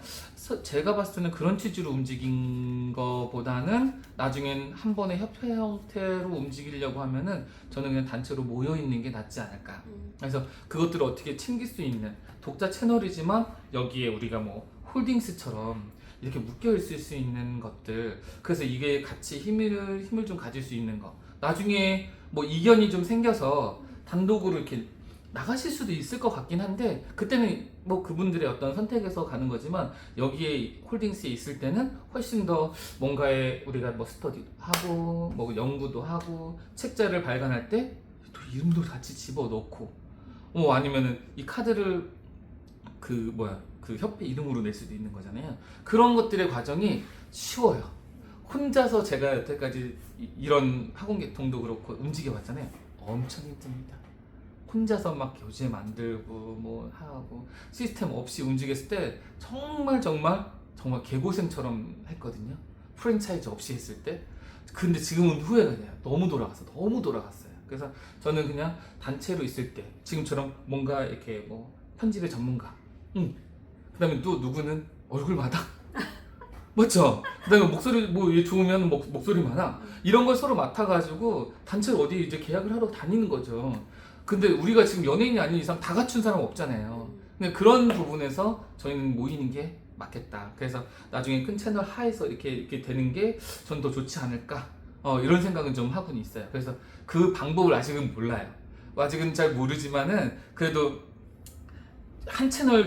제가 봤을 때는 그런 취지로 움직인 거보다는 나중엔 한 번에 협회 형태로 움직이려고 하면은 저는 그냥 단체로 모여 있는 게 낫지 않을까. 그래서 그것들을 어떻게 챙길 수 있는 독자 채널이지만 여기에 우리가 뭐 홀딩스처럼 이렇게 묶여 있을 수 있는 것들, 그래서 이게 같이 힘을 좀 가질 수 있는 거, 나중에 뭐 이견이 좀 생겨서 단독으로 이렇게 나가실 수도 있을 것 같긴 한데, 그때는 뭐 그분들의 어떤 선택에서 가는 거지만 여기에 홀딩스에 있을 때는 훨씬 더 뭔가에 우리가 뭐 스터디도 하고 뭐 연구도 하고 책자를 발간할 때 또 이름도 같이 집어넣고 아니면은 이 카드를 그 협회 이름으로 낼 수도 있는 거잖아요. 그런 것들의 과정이 쉬워요. 혼자서 제가 여태까지 이런 학원 계통도 그렇고 움직여 봤잖아요. 엄청 힘듭니다. 혼자서 막 교재 만들고 뭐 하고 시스템 없이 움직였을 때 정말 개고생처럼 했거든요. 프랜차이즈 없이 했을 때. 근데 지금은 후회가 돼요. 너무 돌아갔어요. 그래서 저는 그냥 단체로 있을 때 지금처럼 뭔가 이렇게 뭐 편집의 전문가, 그다음에 또 누구는 얼굴마다 맞죠? 그다음에 목소리 뭐 얘 좋으면 목소리 많아 이런 걸 서로 맡아가지고 단체로 어디 이제 계약을 하러 다니는 거죠. 근데 우리가 지금 연예인이 아닌 이상 다 갖춘 사람 없잖아요. 근데 그런 부분에서 저희는 모이는 게 맞겠다. 그래서 나중에 큰 채널 하에서 이렇게 되는 게 전 더 좋지 않을까. 이런 생각은 좀 하고는 있어요. 그래서 그 방법을 아직은 몰라요. 아직은 잘 모르지만은 그래도 한 채널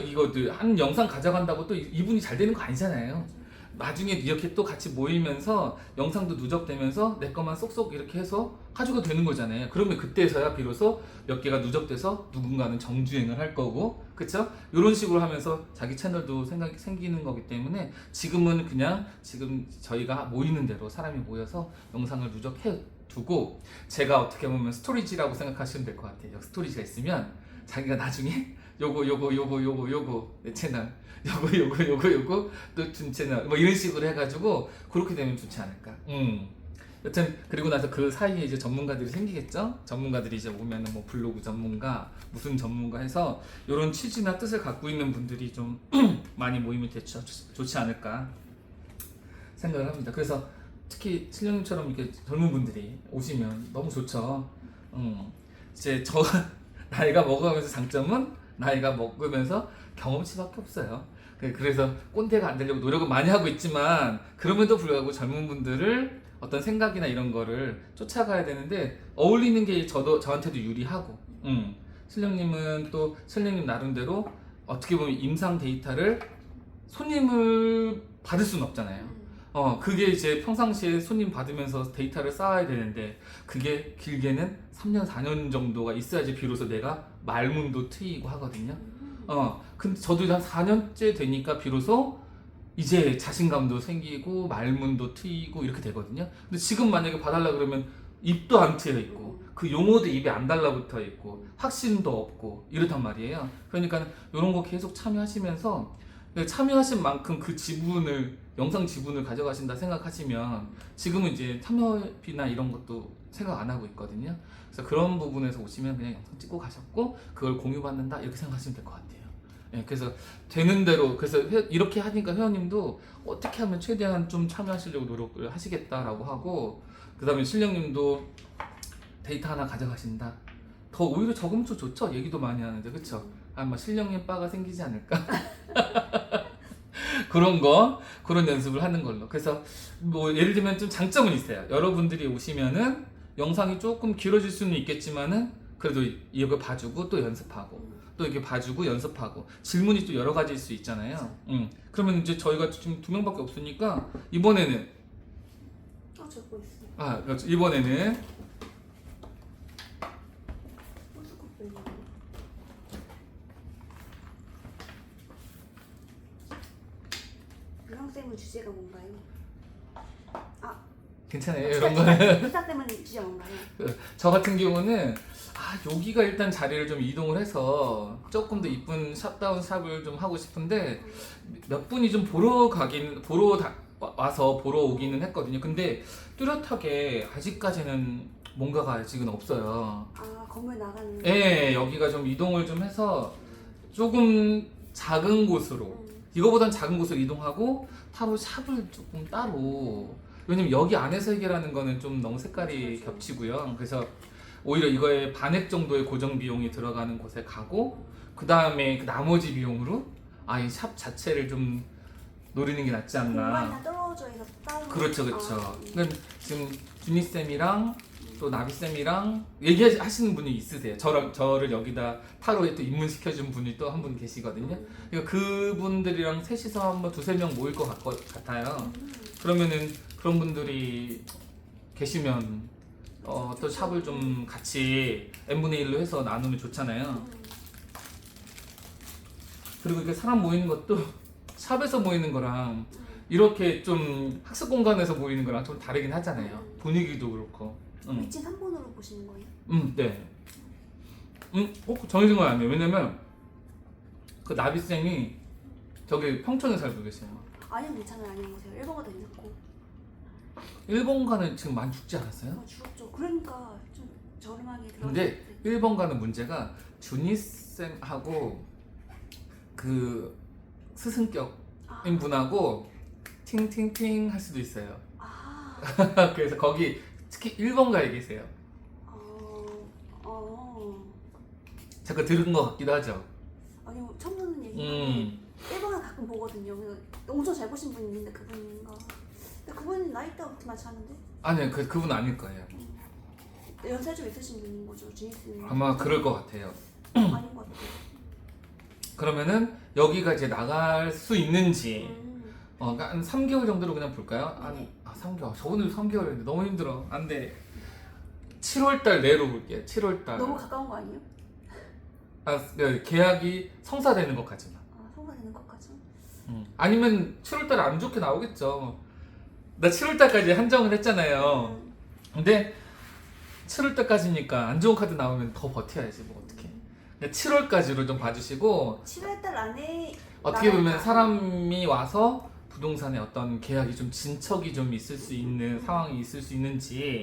한 영상 가져간다고 또 이분이 잘 되는 거 아니잖아요. 나중에 이렇게 또 같이 모이면서 영상도 누적되면서 내 것만 쏙쏙 이렇게 해서 가지고 되는 거잖아요. 그러면 그때서야 비로소 몇 개가 누적돼서 누군가는 정주행을 할 거고, 그쵸? 이런 식으로 하면서 자기 채널도 생각이 생기는 거기 때문에 지금은 그냥 지금 저희가 모이는 대로 사람이 모여서 영상을 누적해 두고, 제가 어떻게 보면 스토리지라고 생각하시면 될 것 같아요. 스토리지가 있으면 자기가 나중에 요거 내 채널 요거 또 준 채널 뭐 이런 식으로 해가지고 그렇게 되면 좋지 않을까. 여튼 그리고 나서 그 사이에 이제 전문가들이 생기겠죠. 전문가들이 이제 오면은 뭐 블로그 전문가 무슨 전문가 해서 이런 취지나 뜻을 갖고 있는 분들이 좀 많이 모이면 좋지 않을까 생각을 합니다. 그래서 특히 신령님처럼 이렇게 젊은 분들이 오시면 너무 좋죠. 이제 저 나이가 먹어가면서 장점은 나이가 먹으면서 경험치밖에 없어요. 그래서 꼰대가 안 되려고 노력은 많이 하고 있지만 그럼에도 불구하고 젊은 분들을 어떤 생각이나 이런 거를 쫓아가야 되는데 어울리는 게 저한테도 유리하고, 신령님은 또 신령님 나름대로 어떻게 보면 임상 데이터를 손님을 받을 수는 없잖아요. 그게 이제 평상시에 손님 받으면서 데이터를 쌓아야 되는데 그게 길게는 3년, 4년 정도가 있어야지 비로소 내가 말문도 트이고 하거든요. 근데 저도 한 4년째 되니까 비로소 이제 자신감도 생기고 말문도 트이고 이렇게 되거든요. 근데 지금 만약에 봐달라 그러면 입도 안 트여 있고 그 용어도 입에 안 달라붙어 있고 확신도 없고 이렇단 말이에요. 그러니까 이런 거 계속 참여하시면서 참여하신 만큼 그 지분을 영상 지분을 가져가신다 생각하시면 지금은 이제 참여비나 이런 것도 생각 안 하고 있거든요. 그래서 그런 부분에서 오시면 그냥 영상 찍고 가셨고 그걸 공유받는다 이렇게 생각하시면 될 것 같아요. 그래서 되는 대로 그래서 이렇게 하니까 회원님도 어떻게 하면 최대한 좀 참여하시려고 노력을 하시겠다라고 하고, 그 다음에 신령님도 데이터 하나 가져가신다. 더 오히려 적으면 좀 좋죠. 얘기도 많이 하는데 그쵸? 아마 신령님 바가 생기지 않을까? 그런 연습을 하는 걸로. 그래서 뭐 예를 들면 좀 장점은 있어요. 여러분들이 오시면은 영상이 조금 길어질 수는 있겠지만은 그래도 이거 봐주고 또 연습하고 또 이렇게 봐주고 연습하고 질문이 또 여러 가지일 수 있잖아요. 그러면 이제 저희가 지금 2명밖에 없으니까 이번에는 적고 있어요. 그렇죠. 이번에는 유형쌤은 주제가 뭔가요? 괜찮아요. 이런 거는 회사쌤은 주제가 뭔가요? 저 같은 경우는 여기가 일단 자리를 좀 이동을 해서 조금 더 이쁜 샷다운 샵을 좀 하고 싶은데 몇 분이 좀 와서 보러 오기는 했거든요. 근데 뚜렷하게 아직까지는 뭔가가 아직은 없어요. 건물 나가는. 네, 여기가 좀 이동을 좀 해서 조금 작은 곳으로, 이거보단 작은 곳으로 이동하고 타로 샵을 조금 따로. 왜냐면 여기 안에서 해결하는 거는 좀 너무 색깔이 겹치고요. 그래서 오히려 이거에 반액 정도의 고정 비용이 들어가는 곳에 가고 그 다음에 그 나머지 비용으로 이 샵 자체를 좀 노리는 게 낫지 않나. 공간이 다 떨어져 있어서 따로. 그렇죠. 그러니까 지금 준이쌤이랑 또 나비쌤이랑 얘기하시는 분이 있으세요. 저를 여기다 타로에 또 입문시켜준 분이 또 한 분 계시거든요. 그러니까 그분들이랑 셋이서 한번 2-3명 모일 것 같아요. 그러면은 그런 분들이 계시면 또 샵을 좀 같이 n분의 1로 해서 나누면 좋잖아요. 그리고 이렇게 사람 모이는 것도 샵에서 모이는 거랑 이렇게 좀 학습 공간에서 모이는 거랑 좀 다르긴 하잖아요. 분위기도 그렇고. 위치 3번으로 보시는 거예요? 네. 정해진 건 아니에요. 왜냐면 그 나비쌤이 저기 평촌에 살고 계세요. 아니면 괜찮아요. 아니면 보세요. 1번 가도 괜찮고. 일본 가는 지금 많이 죽지 않았어요? 죽었죠. 그러니까 좀 저렴하게 들어. 근데 일본 가는 문제가 준이쌤하고 그 스승격인 아, 분하고 팅팅팅 할 수도 있어요. 아, 그래서 거기 특히 일본 가에 계세요. 어. 잠깐 들은 것 같기도 하죠. 아니요, 처음 듣는 얘기인데 음. 1번을 가끔 보거든요. 그래서 엄청 잘 보신 분이 있는데 그분인가. 근데 그분은 나이대가 그렇게 많지 않은데? 아니요, 그분 아닐 거예요. 연세 좀 있으신 분인 거죠, 주니스님. 아마 그럴 것 같아요. 아닌 것 같아요. 그러면은 여기가 이제 나갈 수 있는지 그러니까 한 3개월 정도로 그냥 볼까요? 네. 3개월. 저번에도 3개월인데 너무 힘들어. 안 돼. 7월달 내로 볼게요. 7월달. 너무 가까운 거 아니에요? 계약이 성사되는 것까지만. 아, 성사되는 것까지? 아니면 7월달에 안 좋게 나오겠죠. 나 7월달까지 한정을 했잖아요. 근데 7월달까지니까 안 좋은 카드 나오면 더 버텨야지 뭐 어떻게. 7월까지로 좀 봐주시고 7월달 안에 어떻게 보면 나갈까? 사람이 와서 부동산에 어떤 계약이 좀 진척이 좀 있을 수 있는 상황이 있을 수 있는지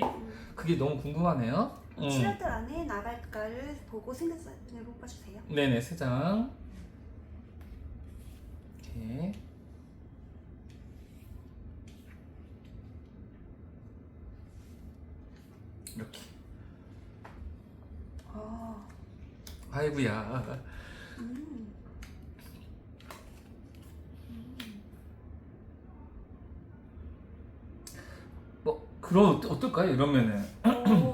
그게 너무 궁금하네요. 7월달 안에 나갈까를 보고 생각을 뽑아주세요. 네네, 3장. 이렇게. 이렇게. 아, 아이고야. 뭐 그럼 어떨까요? 이러면은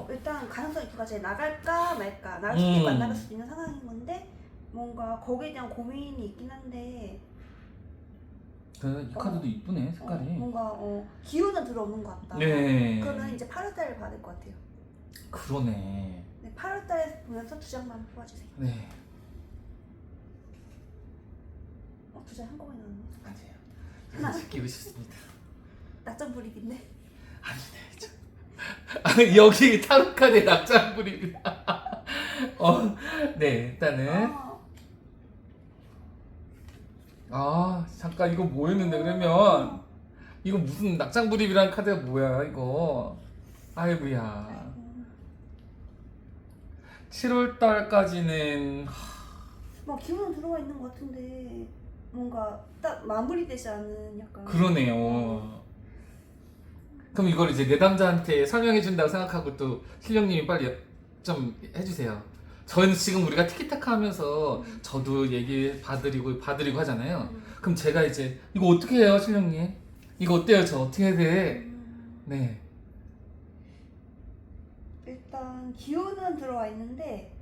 일단 가능성이 두 가지. 나갈까 말까. 나갈 수도 있고 안 나갈 수도 있는 상황인 건데 뭔가 거기에 대한 고민이 있긴 한데 이 카드도 이쁘네 색깔이. 뭔가 기운은 들어오는 것 같다. 네. 그러면 이제 8월달을 봐야 될 것 같아요. 그러네. 네, 8월달에 보면서 두 장만 뽑아주세요. 네. 두 장 한꺼번에 나왔네. 아니에요. 하나 시키고 싶습니다. 낮잠 불입인데. 아니네. 여기 타로 카드에 낙장불입니다. 네, 일단은 잠깐 이거 뭐였는데 그러면 이거 무슨 낙장불입이라는 카드가 뭐야 이거. 아이고야. 7월 달까지는 뭐 기운은 들어와 있는 것 같은데 뭔가 딱 마무리되지 않은 약간. 그러네요. 그럼 이걸 이제 내담자한테 설명해 준다고 생각하고 또 실령님이 빨리 좀 해주세요. 저희는 지금 우리가 티키타카 하면서 저도 얘기 봐드리고 하잖아요. 그럼 제가 이제 이거 어떻게 해요 실령님? 이거 어때요? 저 어떻게 해야 돼? 네. 일단 기운은 들어와 있는데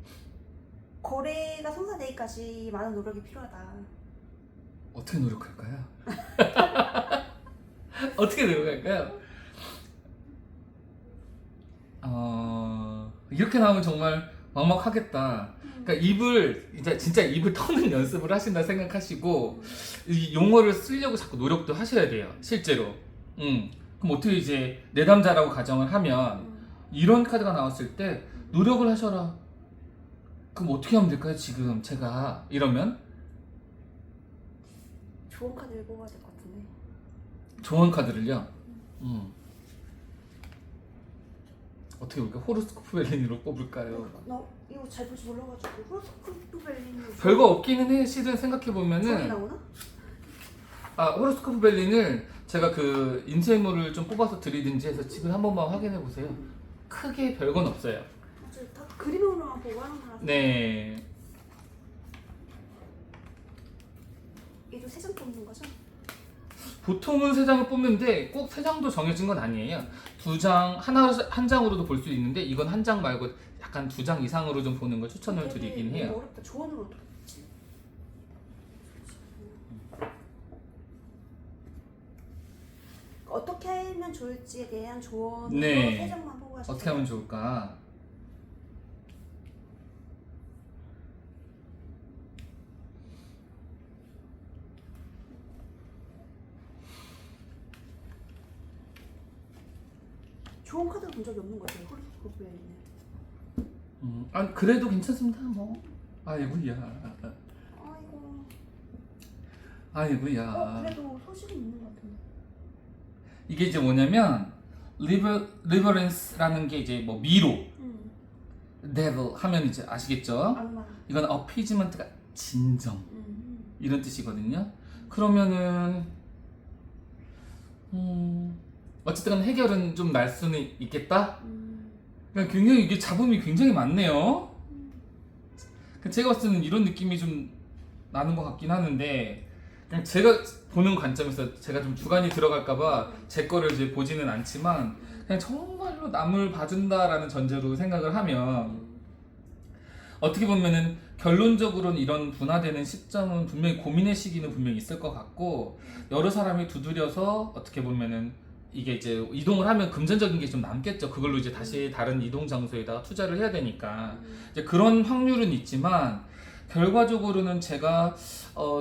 거래가 성사되기까지 많은 노력이 필요하다. 어떻게 노력할까요? 어떻게 노력할까요? 이렇게 나오면 정말 막막하겠다. 그러니까 이제 진짜 입을 터는 연습을 하신다 생각하시고 이 용어를 쓰려고 자꾸 노력도 하셔야 돼요. 실제로. 그럼 어떻게 이제 내담자라고 가정을 하면 이런 카드가 나왔을 때 노력을 하셔라. 그럼 어떻게 하면 될까요? 지금 제가 이러면 좋은 카드를 뽑아야 될 것 같은데. 좋은 카드를요. 어떻게 볼까? 호로스코프 벨린으로 뽑을까요? 나 이거 잘 볼 줄 몰라가지고 호로스코프 벨린을 별거 없기는 해. 실은 생각해 저기 보면은 나오나? 호로스코프 벨린을 제가 그 인쇄물을 좀 뽑아서 드리든지 해서 집에 한 번만 확인해 보세요. 크게 별건 없어요. 맞아요. 다 그림으로만 보고 하는 거라서. 네. 얘도 세 장 뽑는 거죠? 보통은 3장을 뽑는데 꼭 3장도 정해진 건 아니에요. 2장, 한 장으로도 볼 수 있는데 이건 한 장 말고 약간 2장 이상으로 좀 보는 걸 추천을 드리긴 너무 해요. 어렵다. 조언을 어떻게 했지? 어떻게 하면 좋을지에 대한 조언으로 네. 세 장만 뽑아주세요. 어떻게 하면 좋을까? 좋은 카드를 본 적이 없는 것 같아요. 호로스코프 벨린은. 아 그래도 괜찮습니다. 뭐. 아이고야. 아이고. 아이고야. 그래도 소식이 있는 것 같은데. 이게 이제 뭐냐면 리버런스라는 게 이제 뭐 미로, devil 하면 이제 아시겠죠? 얼마? 이건 appeasement가 진정 이런 뜻이거든요. 그러면은 어쨌든 해결은 좀 날 수는 있겠다. 그러니까 굉장히 이게 잡음이 굉장히 많네요. 제가 봤을 때는 이런 느낌이 좀 나는 것 같긴 하는데 그냥 제가 보는 관점에서 제가 좀 주관이 들어갈까봐 제 거를 이제 보지는 않지만 그냥 정말로 남을 봐준다라는 전제로 생각을 하면 어떻게 보면은 결론적으로는 이런 분화되는 시점은 분명히 고민의 시기는 분명히 있을 것 같고 여러 사람이 두드려서 어떻게 보면은 이게 이제 이동을 하면 금전적인 게 좀 남겠죠. 그걸로 이제 다시 다른 이동 장소에다가 투자를 해야 되니까 이제 그런 확률은 있지만 결과적으로는 제가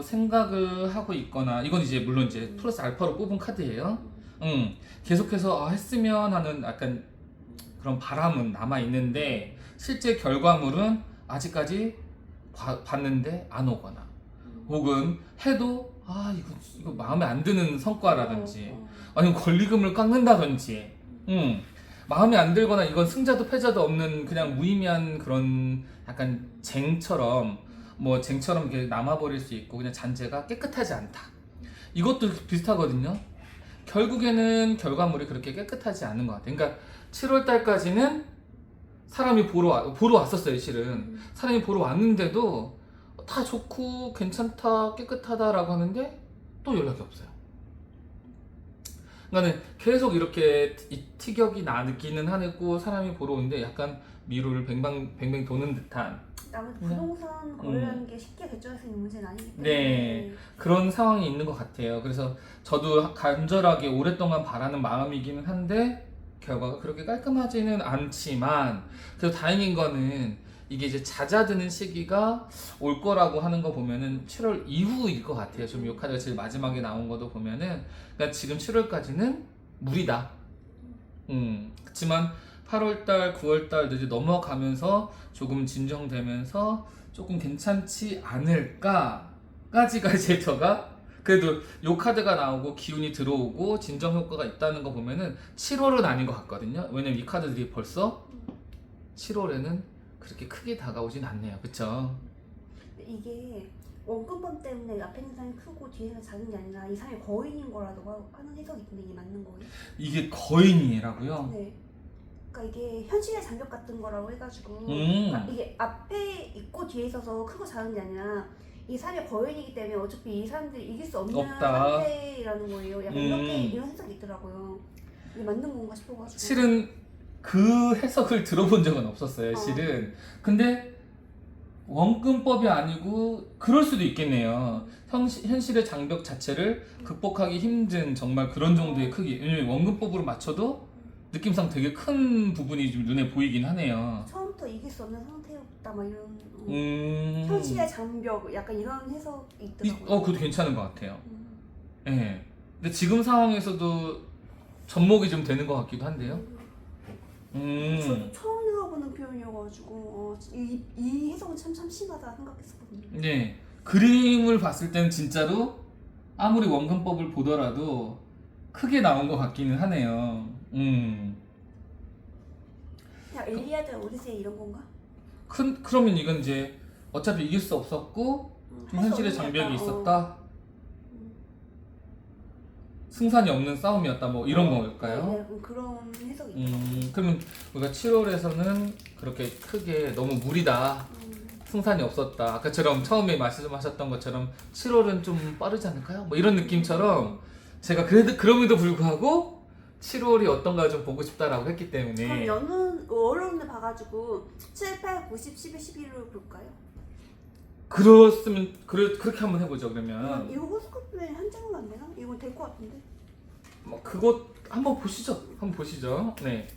생각을 하고 있거나 이건 이제 물론 이제 플러스 알파로 뽑은 카드예요. 계속해서 했으면 하는 약간 그런 바람은 남아 있는데 실제 결과물은 아직까지 봤는데 안 오거나 혹은 해도 이거 마음에 안 드는 성과라든지 아니면 권리금을 깎는다든지 마음에 안 들거나 이건 승자도 패자도 없는 그냥 무의미한 그런 약간 쟁처럼 이렇게 남아버릴 수 있고 그냥 잔재가 깨끗하지 않다. 이것도 비슷하거든요. 결국에는 결과물이 그렇게 깨끗하지 않은 것 같아요. 그러니까 7월 달까지는 사람이 보러 왔었어요, 실은. 사람이 보러 왔는데도 다 좋고 괜찮다, 깨끗하다라고 하는데 또 연락이 없어요. 그러니까 계속 이렇게 티격이 느끼는 하고 사람이 보러 오는데 약간 미로를 뱅뱅 도는 듯한 아무래도 부동산 거래라는 게 쉽게 결정할 수 있는 문제는 아니기 때문에 네, 그런 상황이 있는 것 같아요. 그래서 저도 간절하게 오랫동안 바라는 마음이기는 한데 결과가 그렇게 깔끔하지는 않지만 그래도 다행인 거는 이게 이제 잦아드는 시기가 올 거라고 하는 거 보면은 7월 이후일 것 같아요. 좀 이 카드가 제일 마지막에 나온 것도 보면은 그러니까 지금 7월까지는 무리다. 그렇지만 8월달, 9월달 이제 넘어가면서 조금 진정되면서 조금 괜찮지 않을까까지가 이제 제가 그래도 요 카드가 나오고 기운이 들어오고 진정 효과가 있다는 거 보면은 7월은 아닌 것 같거든요. 왜냐면 이 카드들이 벌써 7월에는 그렇게 크게 다가오진 않네요. 그쵸? 이게 원금법 때문에 앞에 있는 사람이 크고 뒤에 있는 사람이 작은 게 아니라 이 사람이 거인인 거라고 하는 해석이 있는데 이게 맞는 거예요? 이게 거인이라고요? 네. 그러니까 이게 현실의 장벽 같은 거라고 해가지고 그러니까 이게 앞에 있고 뒤에 있어서 크고 작은 게 아니라 이 사람이 거인이기 때문에 어차피 이 사람들이 이길 수 없는 없다. 상태라는 거예요. 약간 이런 해석이 있더라고요. 이게 맞는 건가 싶어가지고. 실은 그 해석을 들어본 적은 없었어요. 실은. 근데 원금법이 아니고 그럴 수도 있겠네요. 현실의 장벽 자체를 극복하기 힘든 정말 그런 정도의 크기. 왜냐면 원금법으로 맞춰도 느낌상 되게 큰 부분이 좀 눈에 보이긴 하네요. 처음부터 이길 수 없는 상태였다 막 이런 현실의 장벽 약간 이런 해석이 있더라고요. 그것도 괜찮은 것 같아요. 네. 근데 지금 상황에서도 접목이 좀 되는 것 같기도 한데요. 저도 처음 들어보는 표현이어가지고 이 해석은 참 심하다 생각했었거든요. 네. 그림을 봤을 때는 진짜로 아무리 원근법을 보더라도 크게 나온 것 같기는 하네요. 그냥 엘리아드 오디세이 이런 건가? 그러면 이건 이제 어차피 이길 수 없었고 좀 현실의 장벽이 있었다. 승산이 없는 싸움이었다. 뭐 이런 걸까요? 네, 그런 해석이 있더라고요. 그러면 우리가 7월에서는 그렇게 크게 너무 무리다. 승산이 없었다. 아까처럼 처음에 말씀하셨던 것처럼 7월은 좀 빠르지 않을까요? 뭐 이런 느낌처럼 제가 그럼에도 불구하고 7월이 어떤가 좀 보고 싶다라고 했기 때문에 그럼 연은 월론을 봐가지고 17, 18, 90, 11, 11로 볼까요? 그렇으면 그렇게 한번 해보죠. 그러면 이거 호스코프에 한 장은 안 되나? 이건 될 것 같은데. 뭐 그거 한번 보시죠. 네.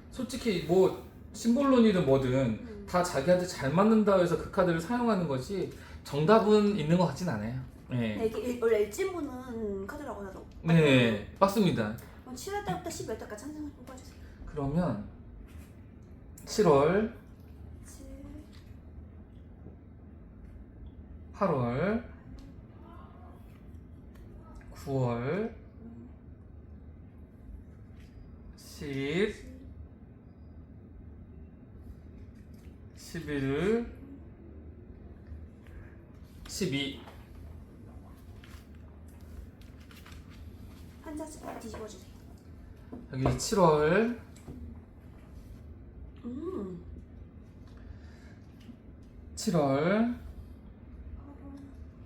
솔직히 뭐 심볼론이든 뭐든 다 자기한테 잘 맞는다 해서 그 카드를 사용하는 거지 정답은 있는 것 같진 않아요. 네. 이게 원래 일진부는 카드라고 하죠. 네, 맞습니다. 그럼 7월 달부터 12월 달까지 한 장만 뽑아주세요. 그러면 7월, 7, 8월, 9월, 10, 11, 12. 한 장씩 뒤집어주세요. 여기 7월, 7월,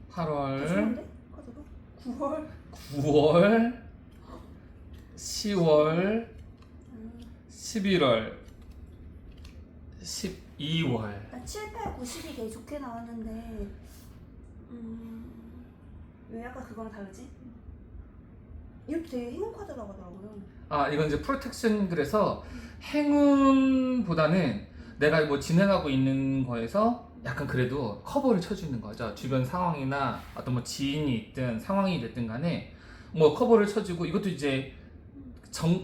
8월, 좋은데? 카드가? 9월, 9월, 10월, 11월, 12월. 7, 8, 9, 10이 되게 좋게 나왔는데 왜 약간 그거랑 다르지? 이것도 되게 행운 카드라고 하더라고요. 아, 이건 이제 프로텍션. 그래서 행운보다는 내가 뭐 진행하고 있는 거에서 약간 그래도 커버를 쳐주는 거죠. 주변 상황이나 어떤 뭐 지인이 있든 상황이 됐든 간에 뭐 커버를 쳐주고, 이것도 이제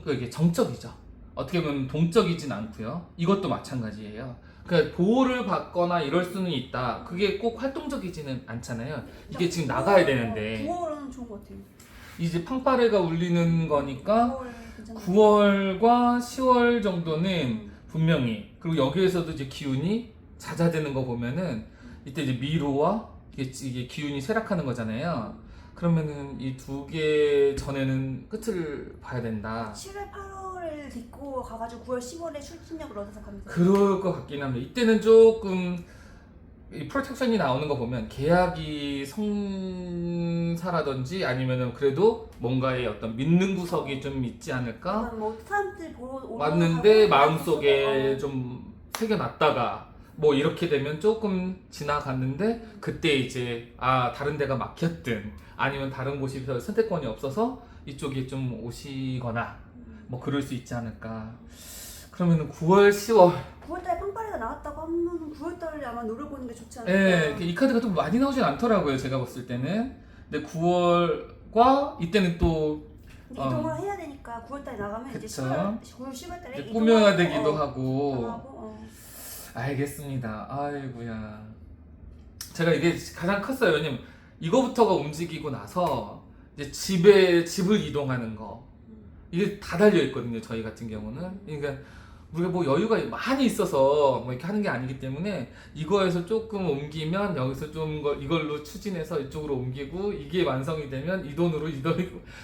이게 정적이죠. 어떻게 보면 동적이진 않고요. 이것도 마찬가지예요. 그러니까 보호를 받거나 이럴 수는 있다. 그게 꼭 활동적이지는 않잖아요. 이게 지금 나가야 되는데 9월은 좋은 것 같아요. 이제 팡파레가 울리는 거니까 9월 괜찮은 9월과 10월 정도는 분명히, 그리고 여기에서도 이제 기운이 잦아드는 거 보면은 이때 이제 미로와 이게 기운이 쇠락하는 거잖아요. 그러면은 이 두 개 전에는 끝을 봐야 된다. 7월, 8월을 딛고 가가지고 9월, 10월에 출勤력을 얻어서 가면 돼요. 그럴 것 같긴 합니다. 이때는 조금 이 프로텍션이 나오는 거 보면 계약이 성사라든지 아니면은 그래도 뭔가의 어떤 믿는 구석이 좀 있지 않을까? 약간 뭐 사람들 보러 오는 맞는데 하고 마음속에 좀 새겨놨다가 뭐 이렇게 되면 조금 지나갔는데 그때 이제 다른 데가 막혔든 아니면 다른 곳에서 선택권이 없어서 이쪽에 좀 오시거나 뭐 그럴 수 있지 않을까. 그러면은 9월, 10월. 9월달에 팡파레가 나왔다고 하면 9월달에 아마 노려보는 게 좋지 않을까. 네, 이 카드가 또 많이 나오진 않더라고요, 제가 봤을 때는. 근데 9월과 이때는 또 이동을 해야 되니까 9월달에 나가면 이제 그쵸. 9월, 10월달에 이제 꾸며야 되기도 하고. 하고 알겠습니다. 아이고야. 제가 이게 가장 컸어요. 왜냐면 이거부터가 움직이고 나서 이제 집을 이동하는 거. 이게 다 달려 있거든요. 저희 같은 경우는. 그러니까 우리가 뭐 여유가 많이 있어서 뭐 이렇게 하는 게 아니기 때문에 이거에서 조금 옮기면 여기서 좀 이걸로 추진해서 이쪽으로 옮기고 이게 완성이 되면 이 돈으로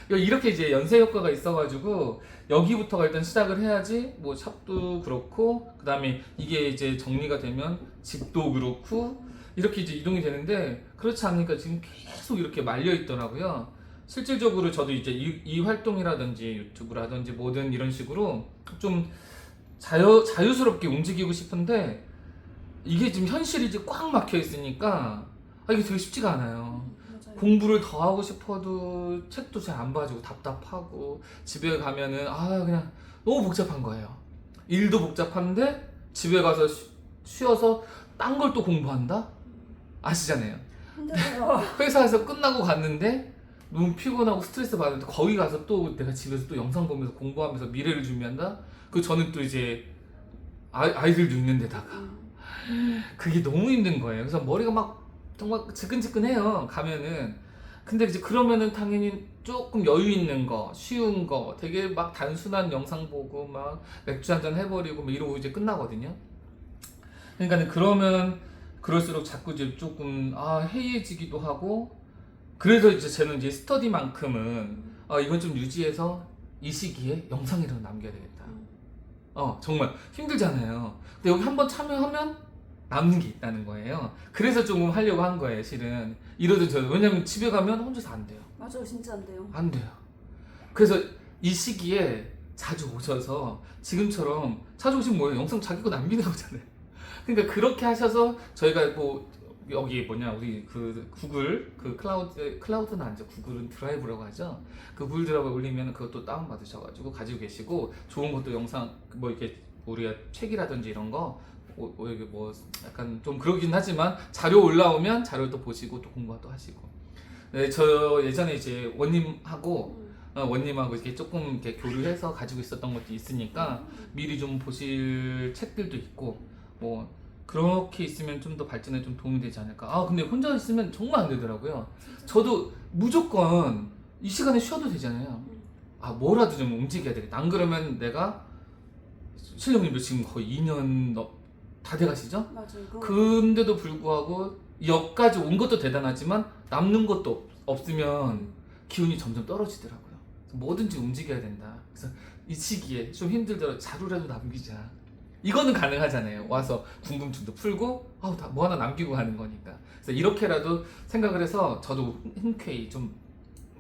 이렇게 이제 연쇄 효과가 있어가지고 여기부터가 일단 시작을 해야지 뭐 샵도 그렇고 그 다음에 이게 이제 정리가 되면 집도 그렇고 이렇게 이제 이동이 되는데 그렇지 않으니까 지금 계속 이렇게 말려 있더라고요. 실질적으로 저도 이제 이 활동이라든지 유튜브라든지 뭐든 이런 식으로 좀 자유스럽게 움직이고 싶은데 이게 지금 현실이 이제 꽉 막혀 있으니까 이게 되게 쉽지가 않아요. 맞아요. 공부를 더 하고 싶어도 책도 잘 안 봐지고 답답하고 집에 가면은 그냥 너무 복잡한 거예요. 일도 복잡한데 집에 가서 쉬어서 딴 걸 또 공부한다? 아시잖아요. 힘들어요. 회사에서 끝나고 갔는데 너무 피곤하고 스트레스 받는데 거기 가서 또 내가 집에서 또 영상 보면서 공부하면서 미래를 준비한다? 저는 또 이제 아이들도 있는 데다가 그게 너무 힘든 거예요. 그래서 머리가 막 정말 지끈지끈해요. 가면은. 근데 이제 그러면은 당연히 조금 여유 있는 거, 쉬운 거, 되게 막 단순한 영상 보고 막 맥주 한잔 해버리고 막 이러고 이제 끝나거든요. 그러니까 그러면 그럴수록 자꾸 이제 조금 해이해지기도 하고. 그래서 이제 저는 이제 스터디만큼은 이건 좀 유지해서 이 시기에 영상이라도 남겨야 되겠다. 정말 힘들잖아요. 근데 여기 한번 참여하면 남는 게 있다는 거예요. 그래서 조금 하려고 한 거예요, 실은. 이러도 저는. 왜냐면 집에 가면 혼자서 안 돼요. 맞아요, 진짜 안 돼요. 안 돼요. 그래서 이 시기에 자주 오셔서 지금처럼 자주 오시면 뭐예요? 영상 자기 거 남기는 거잖아요. 그러니까 그렇게 하셔서 저희가 뭐 여기 우리 구글 클라우드는 아니죠. 구글은 드라이브라고 하죠. 그 구글 드라이브 올리면 그것도 다운 받으셔가지고 가지고 계시고 좋은 것도 영상 뭐 이렇게 우리가 책이라든지 이런 거 이게 뭐 약간 좀 그러긴 하지만 자료 올라오면 자료 또 보시고 또 공부도 하시고. 네, 저 예전에 이제 원님하고 원님하고 이렇게 조금 이렇게 교류해서 가지고 있었던 것도 있으니까 미리 좀 보실 책들도 있고 뭐 그렇게 있으면 좀 더 발전에 좀 도움이 되지 않을까. 아 근데 혼자 있으면 정말 안 되더라고요. 저도 무조건 이 시간에 쉬어도 되잖아요. 아 뭐라도 좀 움직여야 되겠다. 안 그러면 내가 신령님도 지금 거의 2년 다 돼가시죠? 맞아요. 근데도 불구하고 여기까지 온 것도 대단하지만 남는 것도 없으면 기운이 점점 떨어지더라고요. 그래서 뭐든지 움직여야 된다. 그래서 이 시기에 좀 힘들더라도 자루라도 남기자. 이거는 가능하잖아요. 와서 궁금증도 풀고 뭐 하나 남기고 가는 거니까. 그래서 이렇게라도 생각을 해서 저도 흔쾌히 좀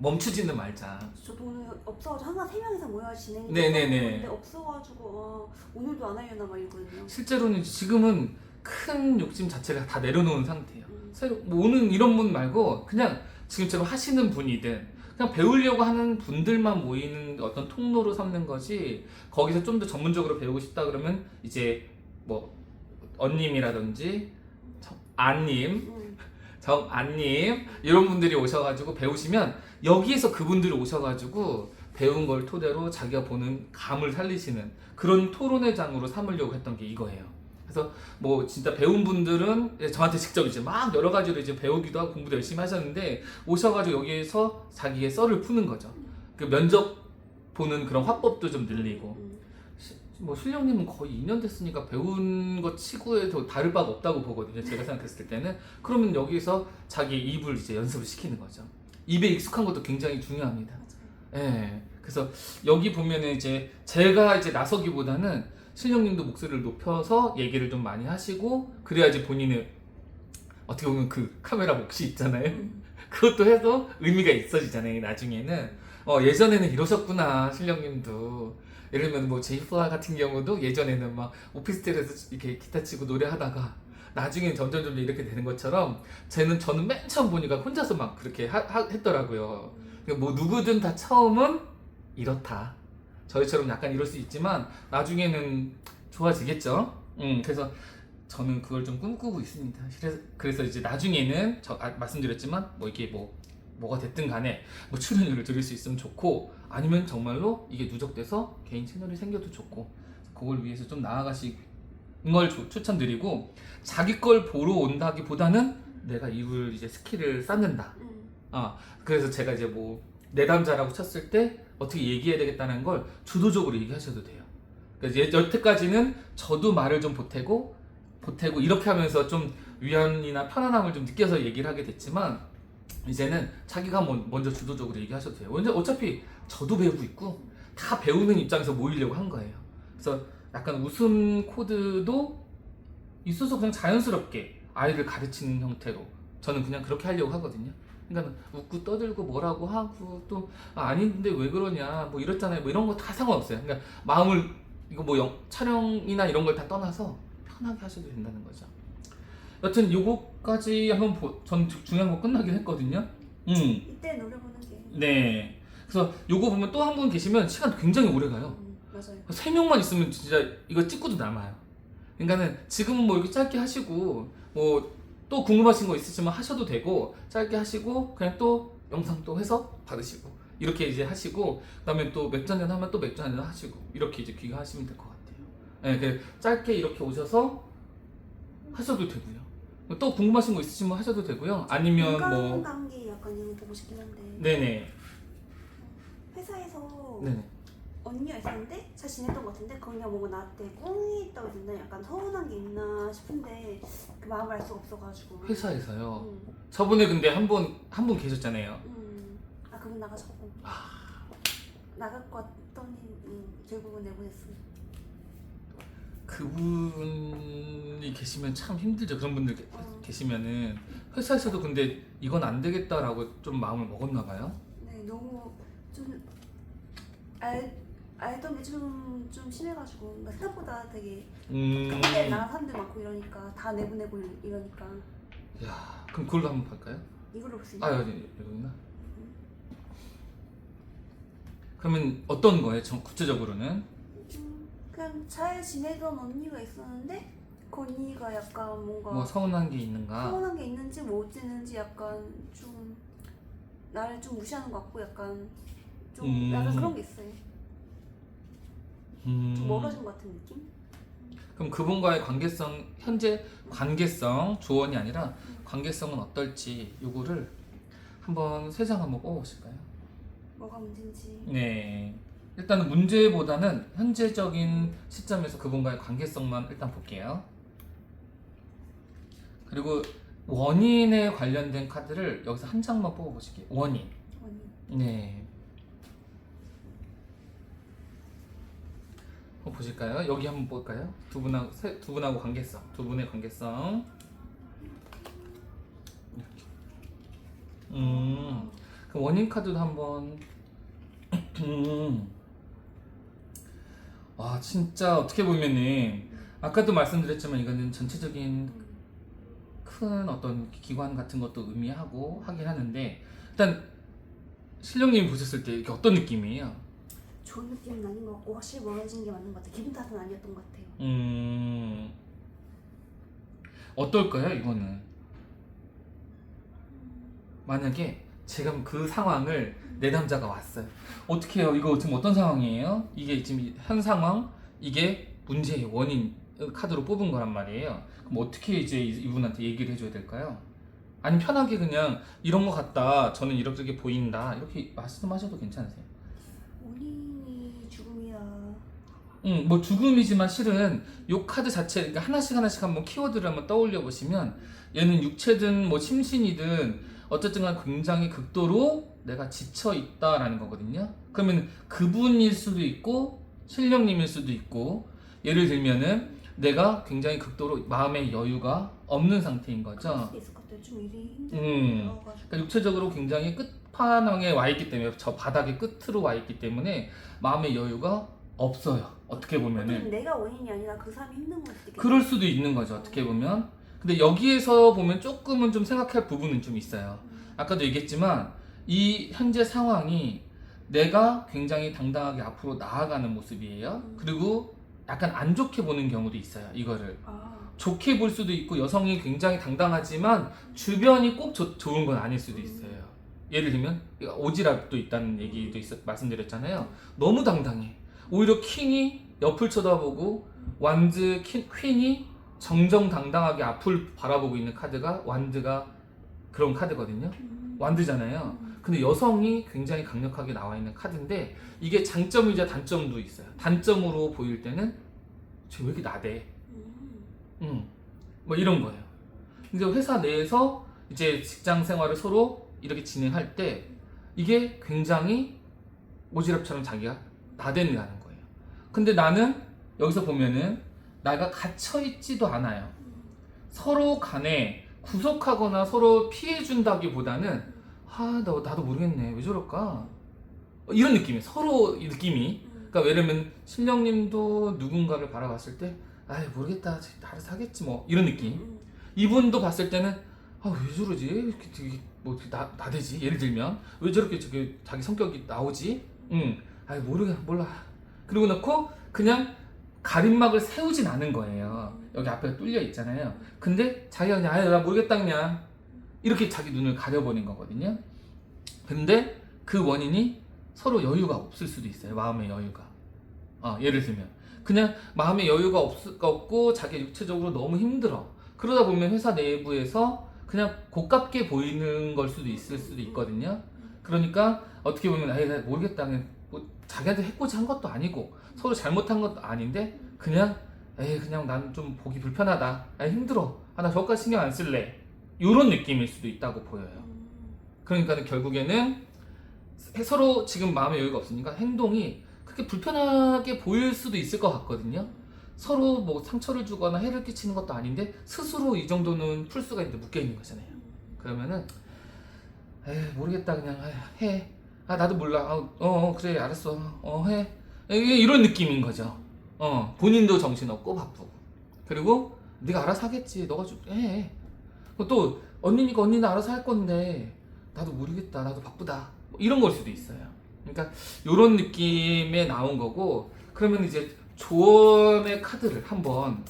멈추지는 말자. 저도 오늘 없어가지고 항상 3명이서 모여 진행이 네네네. 근데 없어가지고 오늘도 안 하려나 막 이러거든요. 실제로는 지금은 큰 욕심 자체가 다 내려놓은 상태예요. 새로 뭐 오는 이런 분 말고 그냥 지금처럼 하시는 분이든 그냥 배우려고 하는 분들만 모이는 어떤 통로로 삼는 것이 거기서 좀 더 전문적으로 배우고 싶다 그러면 이제 뭐 언님이라든지 안님, 정안님 이런 분들이 오셔가지고 배우시면 여기에서 그분들이 오셔가지고 배운 걸 토대로 자기가 보는 감을 살리시는 그런 토론회 장으로 삼으려고 했던 게 이거예요. 그래서 뭐 진짜 배운 분들은 저한테 직접 이제 막 여러 가지로 이제 배우기도 하고 공부도 열심히 하셨는데 오셔가지고 여기에서 자기의 썰을 푸는 거죠. 그 면접 보는 그런 화법도 좀 늘리고 뭐 신령님은 거의 2년 됐으니까 배운 것 치고에도 다를 바가 없다고 보거든요. 제가 생각했을 때는 그러면 여기서 자기 입을 이제 연습을 시키는 거죠. 입에 익숙한 것도 굉장히 중요합니다. 예. 그래서 여기 보면은 이제 제가 이제 나서기보다는 신령님도 목소리를 높여서 얘기를 좀 많이 하시고 그래야지 본인의 어떻게 보면 그 카메라 몫이 있잖아요. 그것도 해도 의미가 있어지잖아요. 나중에는 예전에는 이러셨구나 신령님도. 예를 들면 뭐 제이플라 같은 경우도 예전에는 막 오피스텔에서 이렇게 기타 치고 노래하다가 나중에 점점 이렇게 되는 것처럼 저는 맨 처음 보니까 혼자서 막 그렇게 했더라고요. 뭐 누구든 다 처음은 이렇다. 저희처럼 약간 이럴 수 있지만 나중에는 좋아지겠죠. 그래서 저는 그걸 좀 꿈꾸고 있습니다. 그래서 이제 나중에는 말씀드렸지만 뭐 이게 뭐가 됐든 간에 뭐 출연료를 드릴 수 있으면 좋고 아니면 정말로 이게 누적돼서 개인 채널이 생겨도 좋고 그걸 위해서 좀 나아가시는 걸 추천드리고 자기 걸 보러 온다기보다는 내가 이걸 이제 스킬을 쌓는다. 그래서 제가 이제 뭐 내담자라고 쳤을 때 어떻게 얘기해야 되겠다는 걸 주도적으로 얘기하셔도 돼요. 그러니까 여태까지는 저도 말을 좀 보태고 이렇게 하면서 좀 위안이나 편안함을 좀 느껴서 얘기를 하게 됐지만 이제는 자기가 먼저 주도적으로 얘기하셔도 돼요. 어차피 저도 배우고 있고 다 배우는 입장에서 모이려고 한 거예요. 그래서 약간 웃음 코드도 있어서 그냥 자연스럽게 아이를 가르치는 형태로 저는 그냥 그렇게 하려고 하거든요. 그러니까 웃고 떠들고 뭐라고 하고 또 아닌데 왜 그러냐 뭐 이렇잖아요. 뭐 이런 거 다 상관없어요. 그러니까 마음을 이거 뭐 촬영이나 이런 걸 다 떠나서 편하게 하셔도 된다는 거죠. 여튼 요거까지 한번 전 중요한 거 끝나긴 했거든요. 이때 노래 보는 게. 네. 그래서 요거 보면 또 한 분 계시면 시간 굉장히 오래 가요. 맞아요. 3명만 있으면 진짜 이거 찍고도 남아요. 그러니까는 지금은 뭐 이렇게 짧게 하시고 뭐 또 궁금하신 거 있으시면 하셔도 되고 짧게 하시고 그냥 또 영상 또 해서 받으시고 이렇게 이제 하시고 그다음에 또 맥주 한잔 하면 또 맥주 한잔 하시고 이렇게 이제 귀가하시면 될 것 같아요. 네, 짧게 이렇게 오셔서 하셔도 되고요. 또 궁금하신 거 있으시면 하셔도 되고요. 아니면 뭐 인간관계 약간 이런 거 보고 싶긴 한데. 네네. 회사에서 네네. 언니가 있었는데 잘 지냈던 것 같은데 거기가 뭔가 나한테 꽁이 있다고 해야 되나 약간 서운한 게 있나 싶은데 그 마음을 알 수가 없어가지고. 회사에서요. 저번에 근데 한 분 계셨잖아요. 그분 나가셨고. 나갈 것 같더니 결국은 내보냈어. 그분이 계시면 참 힘들죠. 그런 분들 계시면은 회사에서도 근데 이건 안 되겠다라고 좀 마음을 먹었나 봐요. 네, 너무 좀 알던 게 좀 심해가지고 그러니까 생각보다 되게 그때 나간 사람들 많고 이러니까 다 내보내고 이러니까. 야, 그럼 그걸로 한번 볼까요? 이걸로 볼 수 있나? 여기구나. 그러면 어떤 거예요? 구체적으로는? 그냥 잘 지내던 언니가 있었는데 그 언니가 약간 뭔가 뭐 서운한 게 있는가? 서운한 게 있는지 뭐 어찌는지 약간 좀 나를 좀 무시하는 것 같고 약간 좀 약간 그런 게 있어요. 좀 멀어진 것 같은 느낌? 그럼 그분과의 관계성, 현재 관계성, 조언이 아니라 관계성은 어떨지 요거를 한번 세 장 한번 뽑아보실까요? 뭐가 문제인지. 네. 일단은 문제보다는 현재적인 시점에서 그분과의 관계성만 일단 볼게요. 그리고 원인에 관련된 카드를 여기서 한 장만 뽑아보실게요. 원인. 네. 한번 보실까요? 여기 한번 볼까요? 두 분하고 관계성, 두 분의 관계성. 이렇게. 그 원인 카드도 한번. 와, 진짜 어떻게 보면은 아까도 말씀드렸지만 이거는 전체적인 큰 어떤 기관 같은 것도 의미하고 하긴 하는데 일단 실령님이 보셨을 때 이게 어떤 느낌이에요? 좋은 느낌은 아닌 것 같고 확실히 멀어진 게 맞는 것 같아요. 기분 탓은 아니었던 것 같아요. 어떨까요, 이거는? 만약에 지금 그 상황을 내담자가 왔어요. 어떻게 해요? 이거 지금 어떤 상황이에요? 이게 지금 현 상황, 이게 문제의 원인 카드로 뽑은 거란 말이에요. 그럼 어떻게 이제 이분한테 얘기를 해줘야 될까요? 아니면 편하게 그냥 이런 거 같다, 저는 이렇게 보인다, 이렇게 말씀하셔도 괜찮으세요? 원인이 죽음이야. 뭐 죽음이지만 실은 요 카드 자체, 그러니까 하나씩 한번 키워드를 한번 떠올려 보시면 얘는 육체든 뭐 심신이든 어쨌든 간 굉장히 극도로 내가 지쳐 있다라는 거거든요. 그러면 그분일 수도 있고 신령님일 수도 있고, 예를 들면은 내가 굉장히 극도로 마음의 여유가 없는 상태인 거죠. 그럴 수도 있을 것 같아요. 좀 일이 힘들어가지고. 그러니까 육체적으로 굉장히 끝판왕에 와 있기 때문에, 저 바닥의 끝으로 와 있기 때문에 마음의 여유가 없어요. 어떻게 보면은 내가 원인이 아니라 그 사람이 힘든 걸 수도 있겠다. 그럴 수도 있는 거죠. 어떻게 보면. 근데 여기에서 보면 조금은 좀 생각할 부분은 좀 있어요. 아까도 얘기했지만 이 현재 상황이 내가 굉장히 당당하게 앞으로 나아가는 모습이에요. 그리고 약간 안 좋게 보는 경우도 있어요. 이거를 좋게 볼 수도 있고, 여성이 굉장히 당당하지만 주변이 꼭 좋은 건 아닐 수도 있어요. 예를 들면 오지랖도 있다는 얘기도 말씀드렸잖아요. 너무 당당해. 오히려 킹이 옆을 쳐다보고 완즈 퀸이 정정당당하게 앞을 바라보고 있는 카드가 완드가 그런 카드거든요. 완드잖아요. 근데 여성이 굉장히 강력하게 나와 있는 카드인데, 이게 장점이자 단점도 있어요. 단점으로 보일 때는 쟤 왜 이렇게 나대? 뭐 이런 거예요. 근데 회사 내에서 이제 직장 생활을 서로 이렇게 진행할 때 이게 굉장히 오지랖처럼 자기가 나댄다는 거예요. 근데 나는 여기서 보면은 내가 갇혀있지도 않아요. 서로 간에 구속하거나 서로 피해준다기보다는 나도 모르겠네, 왜 저럴까, 이런 느낌이에요. 서로 이 느낌이. 그러니까 예를 들면 신령님도 누군가를 바라봤을 때 모르겠다, 알아서 하겠지 뭐, 이런 느낌. 이분도 봤을 때는 왜 저러지, 이렇게 되게 뭐 나대지, 예를 들면 왜 저렇게 자기 성격이 나오지, 몰라, 그리고 놓고 그냥 가림막을 세우진 않은 거예요. 여기 앞에 뚫려 있잖아요. 근데 자기가 그냥 나 모르겠다 그냥 이렇게 자기 눈을 가려버린 거거든요. 근데 그 원인이 서로 여유가 없을 수도 있어요. 마음의 여유가. 예를 들면 그냥 마음의 여유가 없고 자기 육체적으로 너무 힘들어. 그러다 보면 회사 내부에서 그냥 고깝게 보이는 걸 수도 있을 수도 있거든요. 그러니까 어떻게 보면 나 모르겠다, 그냥 뭐 자기한테 해코지 한 것도 아니고 서로 잘못한 것도 아닌데 그냥 난 좀 보기 불편하다, 힘들어, 나 저것까지 신경 안 쓸래, 이런 느낌일 수도 있다고 보여요. 그러니까 결국에는 서로 지금 마음의 여유가 없으니까 행동이 그렇게 불편하게 보일 수도 있을 것 같거든요. 서로 뭐 상처를 주거나 해를 끼치는 것도 아닌데 스스로 이 정도는 풀 수가 있는데 묶여 있는 거잖아요. 그러면은 모르겠다, 그냥 해. 나도 몰라. 그래, 알았어. 해. 이런 느낌인 거죠. 본인도 정신없고 바쁘고. 그리고 네가 알아서 하겠지. 너가 좀 해. 또 언니니까 언니는 알아서 할 건데 나도 모르겠다, 나도 바쁘다, 뭐 이런 걸 수도 있어요. 그러니까 이런 느낌에 나온 거고, 그러면 이제 조언의 카드를 한번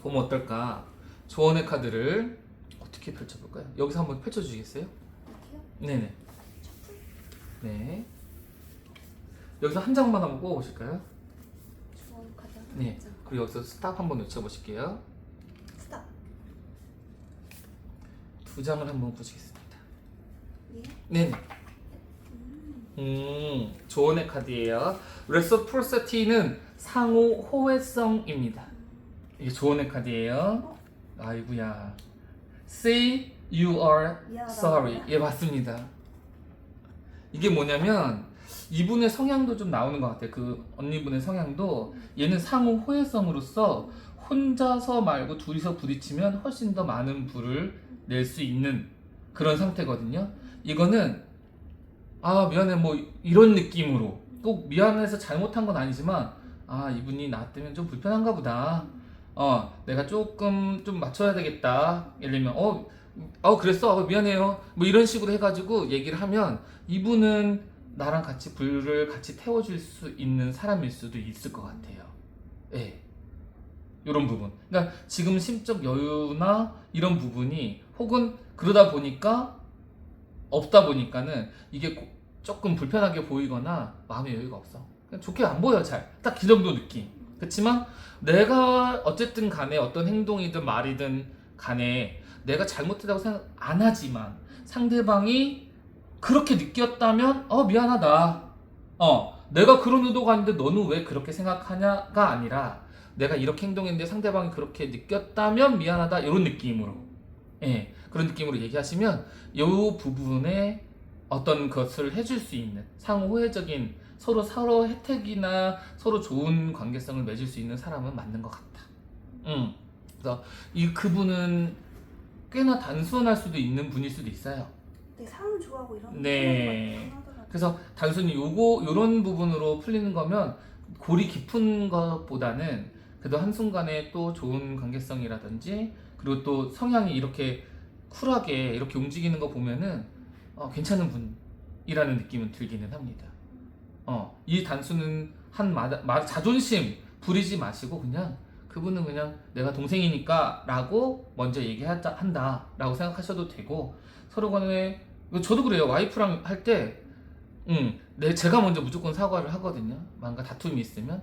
보면 어떨까? 조언의 카드를 어떻게 펼쳐볼까요? 여기서 한번 펼쳐주시겠어요? 이렇게요? 네네. 네. 여기서 한 장만 한번 뽑아보실까요? 주원 카드 하나. 네. 그리고 여기서 스탑 한번 외쳐보실게요. 스탑. 2장을 한번 보시겠습니다. 예. 네네. 조언의 카드예요. reciprocity는 상호 호혜성입니다. 이게 조언의 카드예요. 아이고야. Say you are 미안하다. sorry. 예, 맞습니다. 이게 뭐냐면 이분의 성향도 좀 나오는 것 같아요. 그 언니분의 성향도 얘는 상호 호혜성으로서 혼자서 말고 둘이서 부딪히면 훨씬 더 많은 부를 낼 수 있는 그런 상태거든요. 이거는 아 미안해 뭐 이런 느낌으로 꼭 미안해서 잘못한 건 아니지만 아 이분이 나 때문에 좀 불편한가 보다. 내가 조금 좀 맞춰야 되겠다. 예를 들면 그랬어 미안해요 뭐 이런 식으로 해가지고 얘기를 하면 이분은 나랑 같이 불을 같이 태워줄 수 있는 사람일 수도 있을 것 같아요. 예. 이런 부분. 그러니까 지금 심적 여유나 이런 부분이 혹은 그러다 보니까 없다 보니까는 이게 조금 불편하게 보이거나 마음의 여유가 없어. 그냥 좋게 안 보여 잘. 딱 그 정도 느낌. 그렇지만 내가 어쨌든 간에 어떤 행동이든 말이든 간에 내가 잘못했다고 생각 안 하지만 상대방이 그렇게 느꼈다면 미안하다. 내가 그런 의도가 아닌데 너는 왜 그렇게 생각하냐가 아니라 내가 이렇게 행동했는데 상대방이 그렇게 느꼈다면 미안하다 이런 느낌으로 예, 그런 느낌으로 얘기하시면 이 부분에 어떤 것을 해줄 수 있는 상호 호혜적인 서로 혜택이나 서로 좋은 관계성을 맺을 수 있는 사람은 맞는 것 같다. 그래서 그분은 꽤나 단순할 수도 있는 분일 수도 있어요. 되게 사람 좋아하고 이런 네. 거 하더라고요. 그래서 단순히 요런 부분으로 풀리는 거면 골이 깊은 것보다는 그래도 한순간에 또 좋은 관계성이라든지 그리고 또 성향이 이렇게 쿨하게 이렇게 움직이는 거 보면은 괜찮은 분이라는 느낌은 들기는 합니다. 이 단수는 자존심 부리지 마시고 그냥 그분은 그냥 내가 동생이니까 라고 먼저 얘기한다 라고 생각하셔도 되고 서로 간에 저도 그래요. 와이프랑 할 때 제가 먼저 무조건 사과를 하거든요. 뭔가 다툼이 있으면.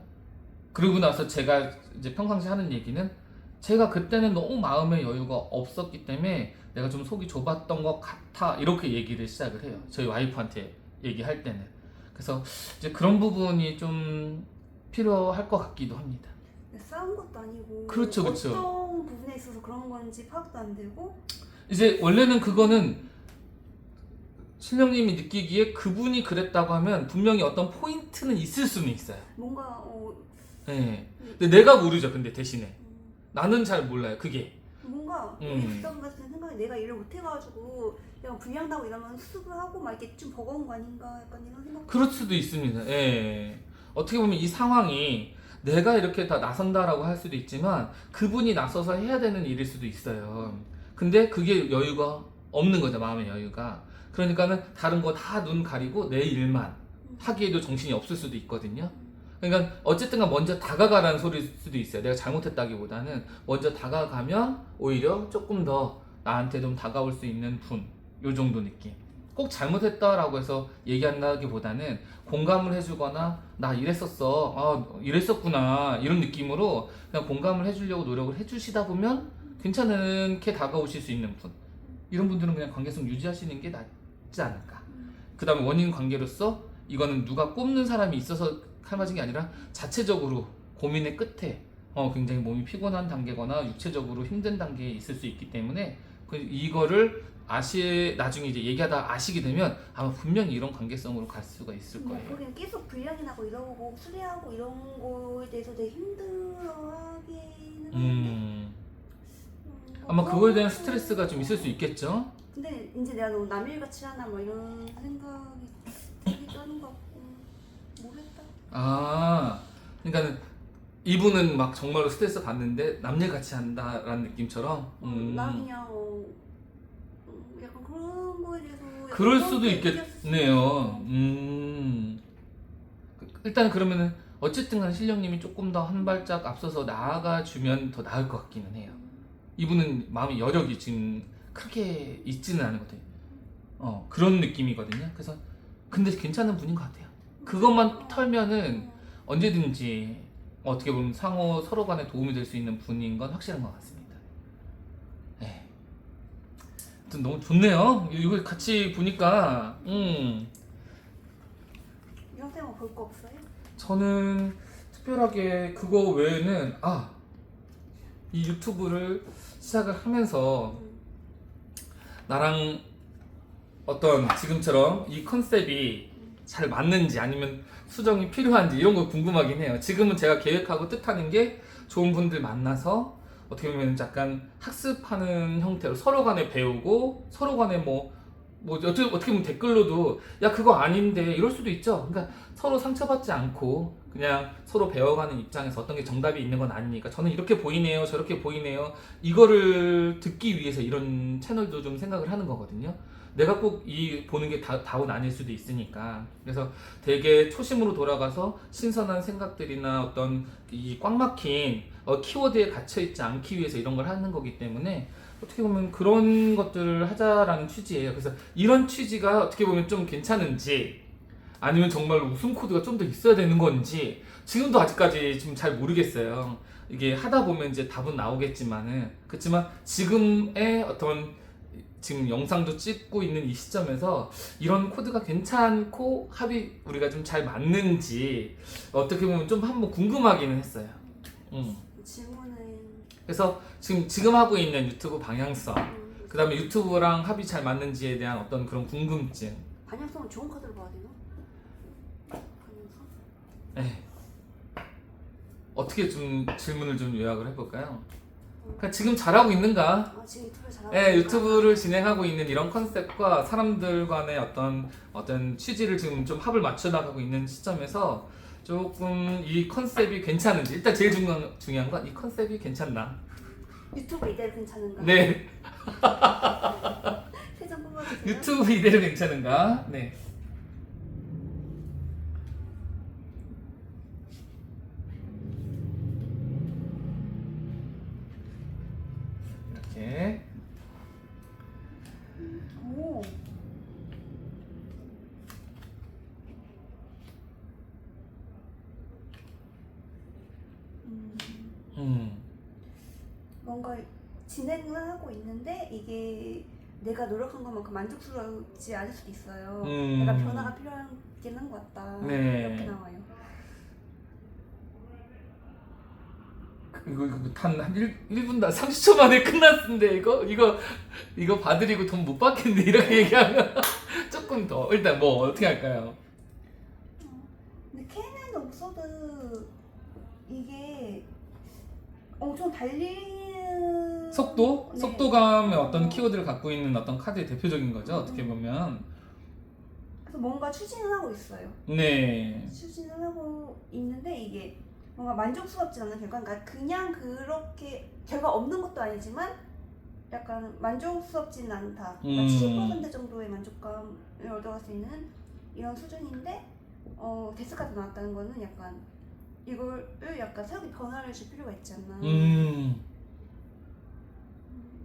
그러고 나서 제가 이제 평상시 하는 얘기는 제가 그때는 너무 마음의 여유가 없었기 때문에 내가 좀 속이 좁았던 것 같아 이렇게 얘기를 시작을 해요. 저희 와이프한테 얘기할 때는. 그래서 이제 그런 부분이 좀 필요할 것 같기도 합니다. 싸운 것도 아니고 그렇죠. 어떤 부분에 있어서 그런 건지 파악도 안 되고 이제 원래는 그거는 신령님이 느끼기에 그분이 그랬다고 하면 분명히 어떤 포인트는 있을 수는 있어요. 뭔가 네. 근데 내가 모르죠. 근데 대신에 나는 잘 몰라요. 그게. 뭔가 부담 같은 생각이 내가 일을 못 해가지고 내가 불량나고 이러면 수습을 하고 막 이렇게 좀 버거운 거 아닌가 약간 이런 생각. 그럴 수도 있습니다. 예. 어떻게 보면 이 상황이 내가 이렇게 다 나선다라고 할 수도 있지만 그분이 나서서 해야 되는 일일 수도 있어요. 근데 그게 여유가 없는 거죠. 마음의 여유가. 그러니까는 다른 거 다 눈 가리고 내 일만 하기에도 정신이 없을 수도 있거든요. 그러니까 어쨌든 먼저 다가가라는 소리일 수도 있어요. 내가 잘못했다기보다는 먼저 다가가면 오히려 조금 더 나한테 좀 다가올 수 있는 분, 요 정도 느낌. 꼭 잘못했다라고 해서 얘기한다기보다는 공감을 해주거나 나 이랬었어, 이랬었구나 이런 느낌으로 그냥 공감을 해주려고 노력을 해주시다 보면 괜찮게 다가오실 수 있는 분. 이런 분들은 그냥 관계성 유지하시는 게 낫지 않을까. 그 다음에 원인 관계로서 이거는 누가 꼽는 사람이 있어서 칼맞은 게 아니라 자체적으로 고민의 끝에 굉장히 몸이 피곤한 단계거나 육체적으로 힘든 단계에 있을 수 있기 때문에 이거를 나중에 이제 얘기하다 아시게 되면 아마 분명히 이런 관계성으로 갈 수가 있을 거예요. 그냥 계속 불량이 나고 이러고 수리하고 이런 거에 대해서 되게 힘들어하기는 한데 아마 그거에 대한 스트레스가 좀 있을 수 있겠죠? 근데 이제 내가 너무 남일같이 하나 뭐 이런 생각이 들기도 하는 것 같고 모르겠다. 그러니까는 이분은 막 정말로 스트레스 받는데 남일같이 한다라는 느낌처럼 나 그냥 약간 그런 거에 대해서 그럴 수도 있겠네요. 일단 그러면은 어쨌든 간 신령님이 조금 더 한 발짝 앞서서 나아가 주면 더 나을 것 같기는 해요. 이분은 마음의 여력이 지금 크게 있지는 않은 것 같아요. 그런 느낌이거든요. 그래서 근데 괜찮은 분인 것 같아요. 그것만 털면은 언제든지 어떻게 보면 상호 서로 간에 도움이 될 수 있는 분인 건 확실한 것 같습니다. 네. 아무튼 너무 좋네요. 이거 같이 보니까 영상은 볼 거 없어요? 저는 특별하게 그거 외에는 이 유튜브를 시작을 하면서 나랑 어떤 지금처럼 이 컨셉이 잘 맞는지 아니면 수정이 필요한지 이런 거 궁금하긴 해요. 지금은 제가 계획하고 뜻하는 게 좋은 분들 만나서 어떻게 보면 약간 학습하는 형태로 서로 간에 배우고 서로 간에 뭐 어떻게 보면 댓글로도 야 그거 아닌데 이럴 수도 있죠. 그러니까 서로 상처받지 않고 그냥 서로 배워가는 입장에서 어떤 게 정답이 있는 건 아니니까 저는 이렇게 보이네요 저렇게 보이네요 이거를 듣기 위해서 이런 채널도 좀 생각을 하는 거거든요. 내가 꼭 이 보는 게 답은 아닐 수도 있으니까. 그래서 되게 초심으로 돌아가서 신선한 생각들이나 어떤 이 꽉 막힌 키워드에 갇혀있지 않기 위해서 이런 걸 하는 거기 때문에 어떻게 보면 그런 것들을 하자라는 취지예요. 그래서 이런 취지가 어떻게 보면 좀 괜찮은지 아니면 정말 웃음 코드가 좀 더 있어야 되는 건지 지금도 아직까지 좀 잘 모르겠어요. 이게 하다 보면 이제 답은 나오겠지만은 그렇지만 지금의 어떤 지금 영상도 찍고 있는 이 시점에서 이런 코드가 괜찮고 합이 우리가 좀 잘 맞는지 어떻게 보면 좀 한번 궁금하기는 했어요. 질문은 그래서 지금 하고 있는 유튜브 방향성, 그 다음에 유튜브랑 합이 잘 맞는지에 대한 어떤 그런 궁금증. 방향성은 좋은 카드로 봐야 되나? 방향성? 네. 어떻게 좀 질문을 좀 요약을 해볼까요? 그러니까 지금 잘하고 있는가? 지금 유튜브 잘하고 네, 유튜브를 진행하고 있는 이런 컨셉과 사람들 간의 어떤 취지를 지금 좀 합을 맞춰 나가고 있는 시점에서 조금 이 컨셉이 괜찮은지 일단 제일 중요한 건 이 컨셉이 괜찮나? 유튜브 이대로 괜찮은가? 네. 3점 뽑아주세요. 유튜브 이대로 괜찮은가? 네. 이렇게. 오. 뭔가 진행을 하고 있는데 이게 내가 노력한 것만큼 만족스럽지 않을 수도 있어요. 약간 변화가 필요하긴 한 것 같다. 네. 이렇게 나와요. 이거 한 1분 30초 만에 끝났는데 이거 봐드리고 돈 못 받겠네 이렇게 얘기하면 조금 더 일단 뭐 어떻게 할까요? 근데 케넨 옥서드 이게 엄청 달리는 속도? 네. 속도감의 어떤 키워드를 갖고 있는 어떤 카드의 대표적인 거죠 어떻게 보면. 그래서 뭔가 추진을 하고 있어요. 네. 추진을 하고 있는데 이게 뭔가 만족스럽지 않은 결과, 그러니까 그냥 그렇게 결과 없는 것도 아니지만 약간 만족스럽지는 않다. 70% 정도의 만족감을 얻어갈 수 있는 이런 수준인데 데스카드 나왔다는 거는 약간 이거를 약간 새롭게 변화를 줄 필요가 있지 않나.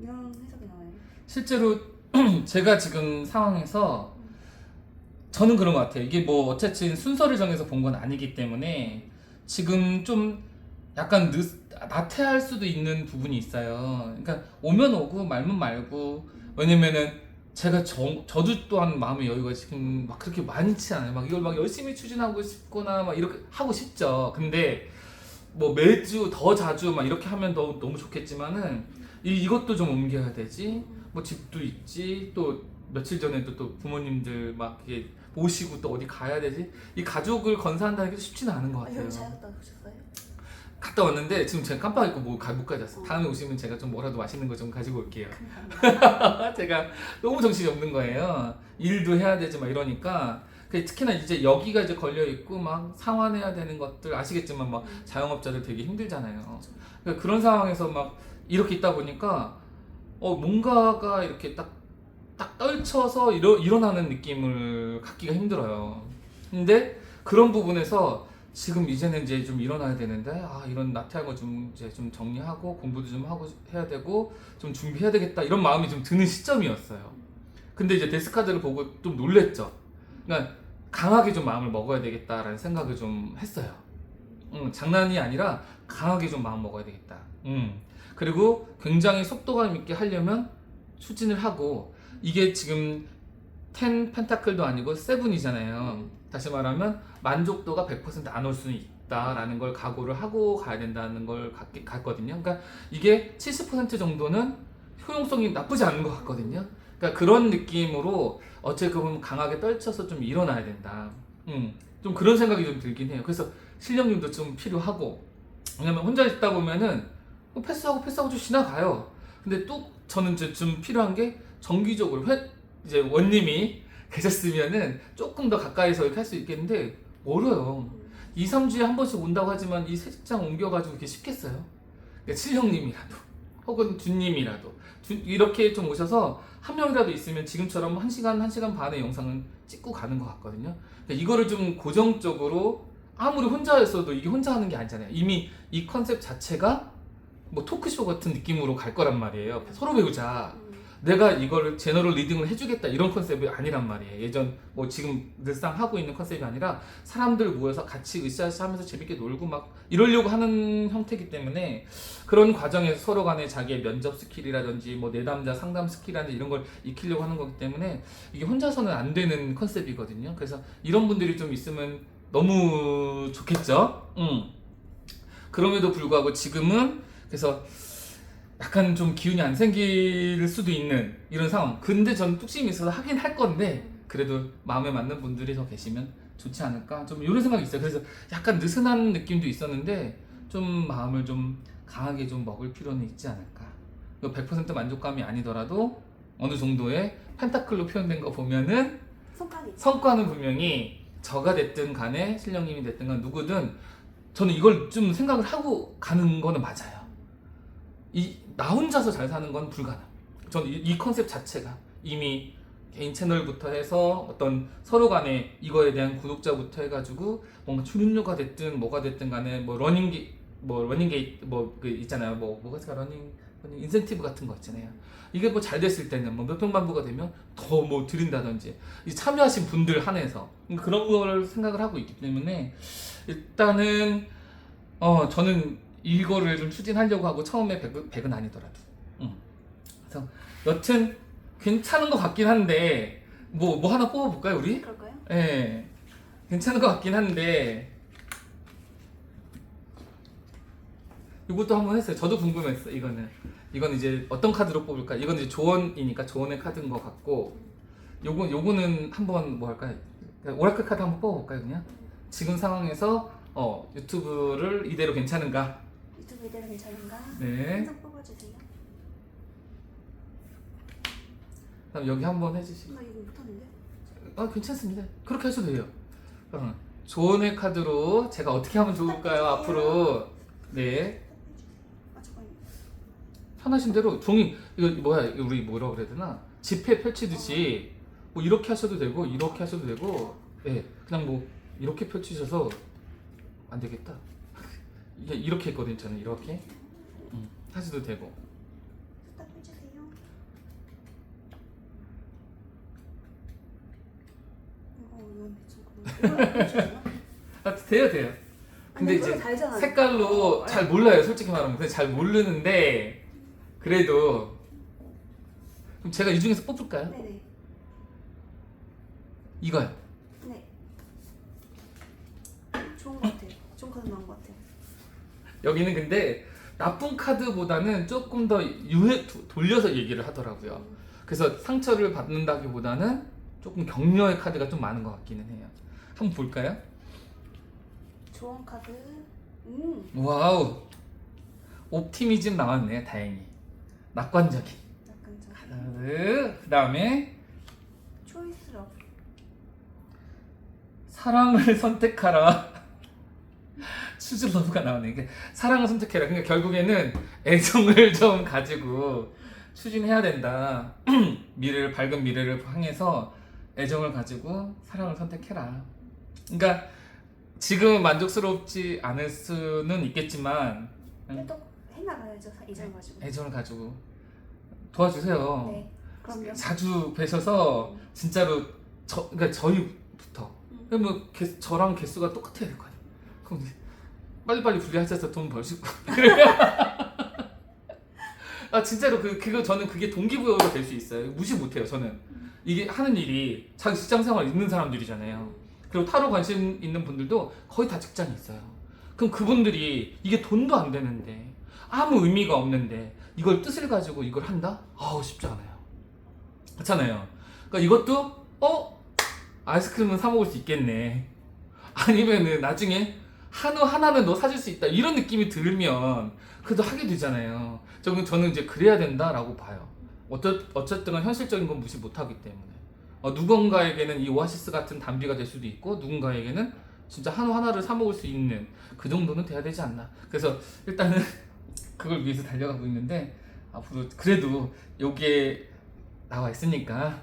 이런 해석이 나와요. 실제로 제가 지금 상황에서 저는 그런 것 같아요. 이게 뭐 어쨌든 순서를 정해서 본 건 아니기 때문에 지금 좀 약간 나태할 수도 있는 부분이 있어요. 그러니까 오면 오고 말면 말고. 왜냐면은 제가 저도 또한 마음의 여유가 지금 막 그렇게 많지 않아요. 막 이걸 막 열심히 추진하고 싶거나 막 이렇게 하고 싶죠. 근데 뭐 매주 더 자주 막 이렇게 하면 너무 좋겠지만은 이것도 좀 옮겨야 되지. 뭐 집도 있지. 또 며칠 전에도 또 부모님들 막 이렇게 모시고 또 어디 가야 되지. 이 가족을 건사한다는 게 쉽지는 않은 것 같아요. 여행 잘 갔다 오셨어요? 갔다 왔는데 지금 제가 깜빡 잊고 못 가져왔어요. 다음에 오시면 제가 좀 뭐라도 맛있는 거 좀 가지고 올게요. 제가 너무 정신이 없는 거예요. 일도 해야 되지 막 이러니까. 특히나 이제 여기가 이제 걸려 있고 막 상환해야 되는 것들 아시겠지만 막 자영업자들 되게 힘들잖아요. 그러니까 그런 상황에서 막 이렇게 있다 보니까 뭔가가 이렇게 딱 떨쳐서 일어나는 느낌을 갖기가 힘들어요. 근데 그런 부분에서 지금 이제는 이제 좀 일어나야 되는데 이런 나태한 거 좀 이제 좀 정리하고 공부도 좀 하고 해야 되고 좀 준비해야 되겠다 이런 마음이 좀 드는 시점이었어요. 근데 이제 데스카드를 보고 좀 놀랬죠. 그러니까 강하게 좀 마음을 먹어야 되겠다라는 생각을 좀 했어요. 장난이 아니라 강하게 좀 마음 먹어야 되겠다. 그리고 굉장히 속도감 있게 하려면 추진을 하고, 이게 지금 10 펜타클도 아니고 7이잖아요. 다시 말하면 만족도가 100% 안 올 수는 있다라는 걸 각오를 하고 가야 된다는 걸 같거든요. 그러니까 이게 70% 정도는 효용성이 나쁘지 않은 것 같거든요. 그러니까 그런 느낌으로 어쨌든 보면 강하게 떨쳐서 좀 일어나야 된다. 좀 그런 생각이 좀 들긴 해요. 그래서 실력님도 좀 필요하고, 왜냐면 혼자 있다 보면은 패스하고 좀 지나가요. 근데 또 저는 이제 좀 필요한 게 정기적으로 이제 원님이 계셨으면은 조금 더 가까이서 이렇게 할 수 있겠는데 멀어요. 2, 3주에 한 번씩 온다고 하지만 이 새 직장 옮겨가지고 이렇게 쉽겠어요? 그러니까 칠형님이라도 혹은 준님이라도 이렇게 좀 오셔서 한 명이라도 있으면 지금처럼 1시간 반의 영상은 찍고 가는 것 같거든요. 그러니까 이거를 좀 고정적으로, 아무리 혼자였어도 이게 혼자 하는 게 아니잖아요. 이미 이 컨셉 자체가 뭐 토크쇼 같은 느낌으로 갈 거란 말이에요. 서로 배우자. 내가 이거를 제너럴 리딩을 해주겠다 이런 컨셉이 아니란 말이에요. 예전 뭐 지금 늘상 하고 있는 컨셉이 아니라 사람들 모여서 같이 으쌰으쌰하면서 재밌게 놀고 막 이러려고 하는 형태이기 때문에, 그런 과정에서 서로 간에 자기의 면접 스킬이라든지 뭐 내담자 상담 스킬이라든지 이런 걸 익히려고 하는 거기 때문에 이게 혼자서는 안 되는 컨셉이거든요. 그래서 이런 분들이 좀 있으면 너무 좋겠죠. 그럼에도 불구하고 지금은 그래서 약간 좀 기운이 안 생길 수도 있는 이런 상황. 근데 저는 뚝심이 있어서 하긴 할 건데, 그래도 마음에 맞는 분들이 더 계시면 좋지 않을까, 좀 이런 생각이 있어요. 그래서 약간 느슨한 느낌도 있었는데 좀 마음을 좀 강하게 좀 먹을 필요는 있지 않을까. 100% 만족감이 아니더라도 어느 정도의 펜타클로 표현된 거 보면은 성과는 분명히 저가 됐든 간에 신령님이 됐든 간 누구든 저는 이걸 좀 생각을 하고 가는 거는 맞아요. 나 혼자서 잘 사는 건 불가능. 저는 이 컨셉 자체가 이미 개인 채널부터 해서 어떤 서로 간에 이거에 대한 구독자부터 해가지고 뭔가 출연료가 됐든 뭐가 됐든 간에 뭐 러닝게이트 그 있잖아요. 뭐가 있을까, 러닝 인센티브 같은 거 있잖아요. 이게 뭐 잘 됐을 때는 뭐 몇백만 부가 되면 더 뭐 드린다든지, 이 참여하신 분들 한해서 그런 걸 생각을 하고 있기 때문에 일단은 저는 이거를 좀 추진하려고 하고, 처음에 100은 아니더라도. 그래서 여튼 괜찮은 것 같긴 한데, 뭐 하나 뽑아볼까요, 우리? 그럴까요? 네, 괜찮은 것 같긴 한데 이것도 한번 했어요. 저도 궁금했어요. 이건 이제 어떤 카드로 뽑을까? 이건 이제 조언이니까 조언의 카드인 것 같고, 요거는 한번 뭐 할까요? 오라클 카드 한번 뽑아볼까요, 그냥? 지금 상황에서 유튜브를 이대로 괜찮은가? 유튜브 이대로 괜찮은가? 네. 한장 뽑아주세요. 그럼 여기 한번 해주시고. 나 이거 못하는데? 괜찮습니다. 그렇게 하셔도 돼요. 조언의 카드로 제가 어떻게 하면 좋을까요, 앞으로? 네. 잠깐만요. 편하신 대로 종이, 이거 우리 뭐라 그래야 되나? 지폐 펼치듯이 뭐 이렇게 하셔도 되고 이렇게 하셔도 되고, 네, 그냥 뭐 이렇게 펼치셔서 안 되겠다. 이렇게 했거든요, 저는 이렇게. 하셔도 되고. 딱 해주세요. 이거 돼요. 근데 이제 색깔로 잘 몰라요, 솔직히 말하면. 근데 잘 모르는데 그래도 그럼 제가 이 중에서 뽑을까요? 네네. 이거요. 네. 좋은 것 같아요. 좋은 카드 나온 것 같아요. 여기는 근데 나쁜 카드보다는 조금 더 돌려서 얘기를 하더라고요. 그래서 상처를 받는다기보다는 조금 격려의 카드가 좀 많은 것 같기는 해요. 한번 볼까요? 좋은 카드. 와우. 옵티미즘 나왔네, 다행히. 낙관적인 카드. 그 다음에 초이스럽. 사랑을 선택하라. 추즈러브가 나오네. 이게 사랑을 선택해라. 그러니까 결국에는 애정을 좀 가지고 추진해야 된다. 밝은 미래를 향해서 애정을 가지고 사랑을 선택해라. 그러니까 지금은 만족스럽지 않을 수는 있겠지만 또 해나가야죠. 애정을 가지고. 애정을 가지고 도와주세요. 네. 그럼요. 자주 뵈셔서 진짜로 그러니까 저희부터 그러면 저랑 개수가 똑같아야 될 거 아니에요. 그럼 빨리빨리 분리하셔서 돈 벌시고. 아 진짜로 그거 저는 그게 동기부여가 될 수 있어요. 무시 못해요. 저는 이게 하는 일이 자기 직장생활 있는 사람들이잖아요. 그리고 타로 관심 있는 분들도 거의 다 직장이 있어요. 그럼 그분들이 이게 돈도 안 되는데 아무 의미가 없는데 이걸 뜻을 가지고 이걸 한다? 아우 쉽지 않아요. 그렇잖아요. 그러니까 이것도 아이스크림은 사 먹을 수 있겠네. 아니면은 나중에 한우 하나는 너 사줄 수 있다 이런 느낌이 들면 그래도 하게 되잖아요. 저는 이제 그래야 된다라고 봐요. 어쨌든 현실적인 건 무시 못하기 때문에 누군가에게는 이 오아시스 같은 단비가 될 수도 있고 누군가에게는 진짜 한우 하나를 사 먹을 수 있는 그 정도는 돼야 되지 않나. 그래서 일단은 그걸 위해서 달려가고 있는데 앞으로 그래도 여기에 나와 있으니까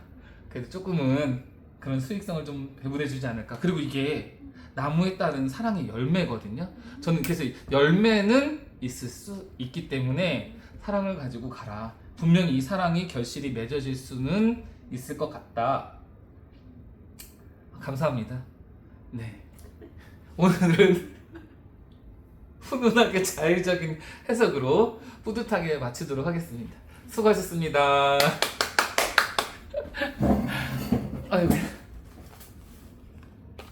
그래도 조금은 그런 수익성을 좀 배분해주지 않을까. 그리고 이게 나무에 따른 사랑의 열매거든요. 저는 그래서 열매는 있을 수 있기 때문에 사랑을 가지고 가라. 분명히 이 사랑이 결실이 맺어질 수는 있을 것 같다. 감사합니다. 네. 오늘은 훈훈하게 자율적인 해석으로 뿌듯하게 마치도록 하겠습니다. 수고하셨습니다. 아이고.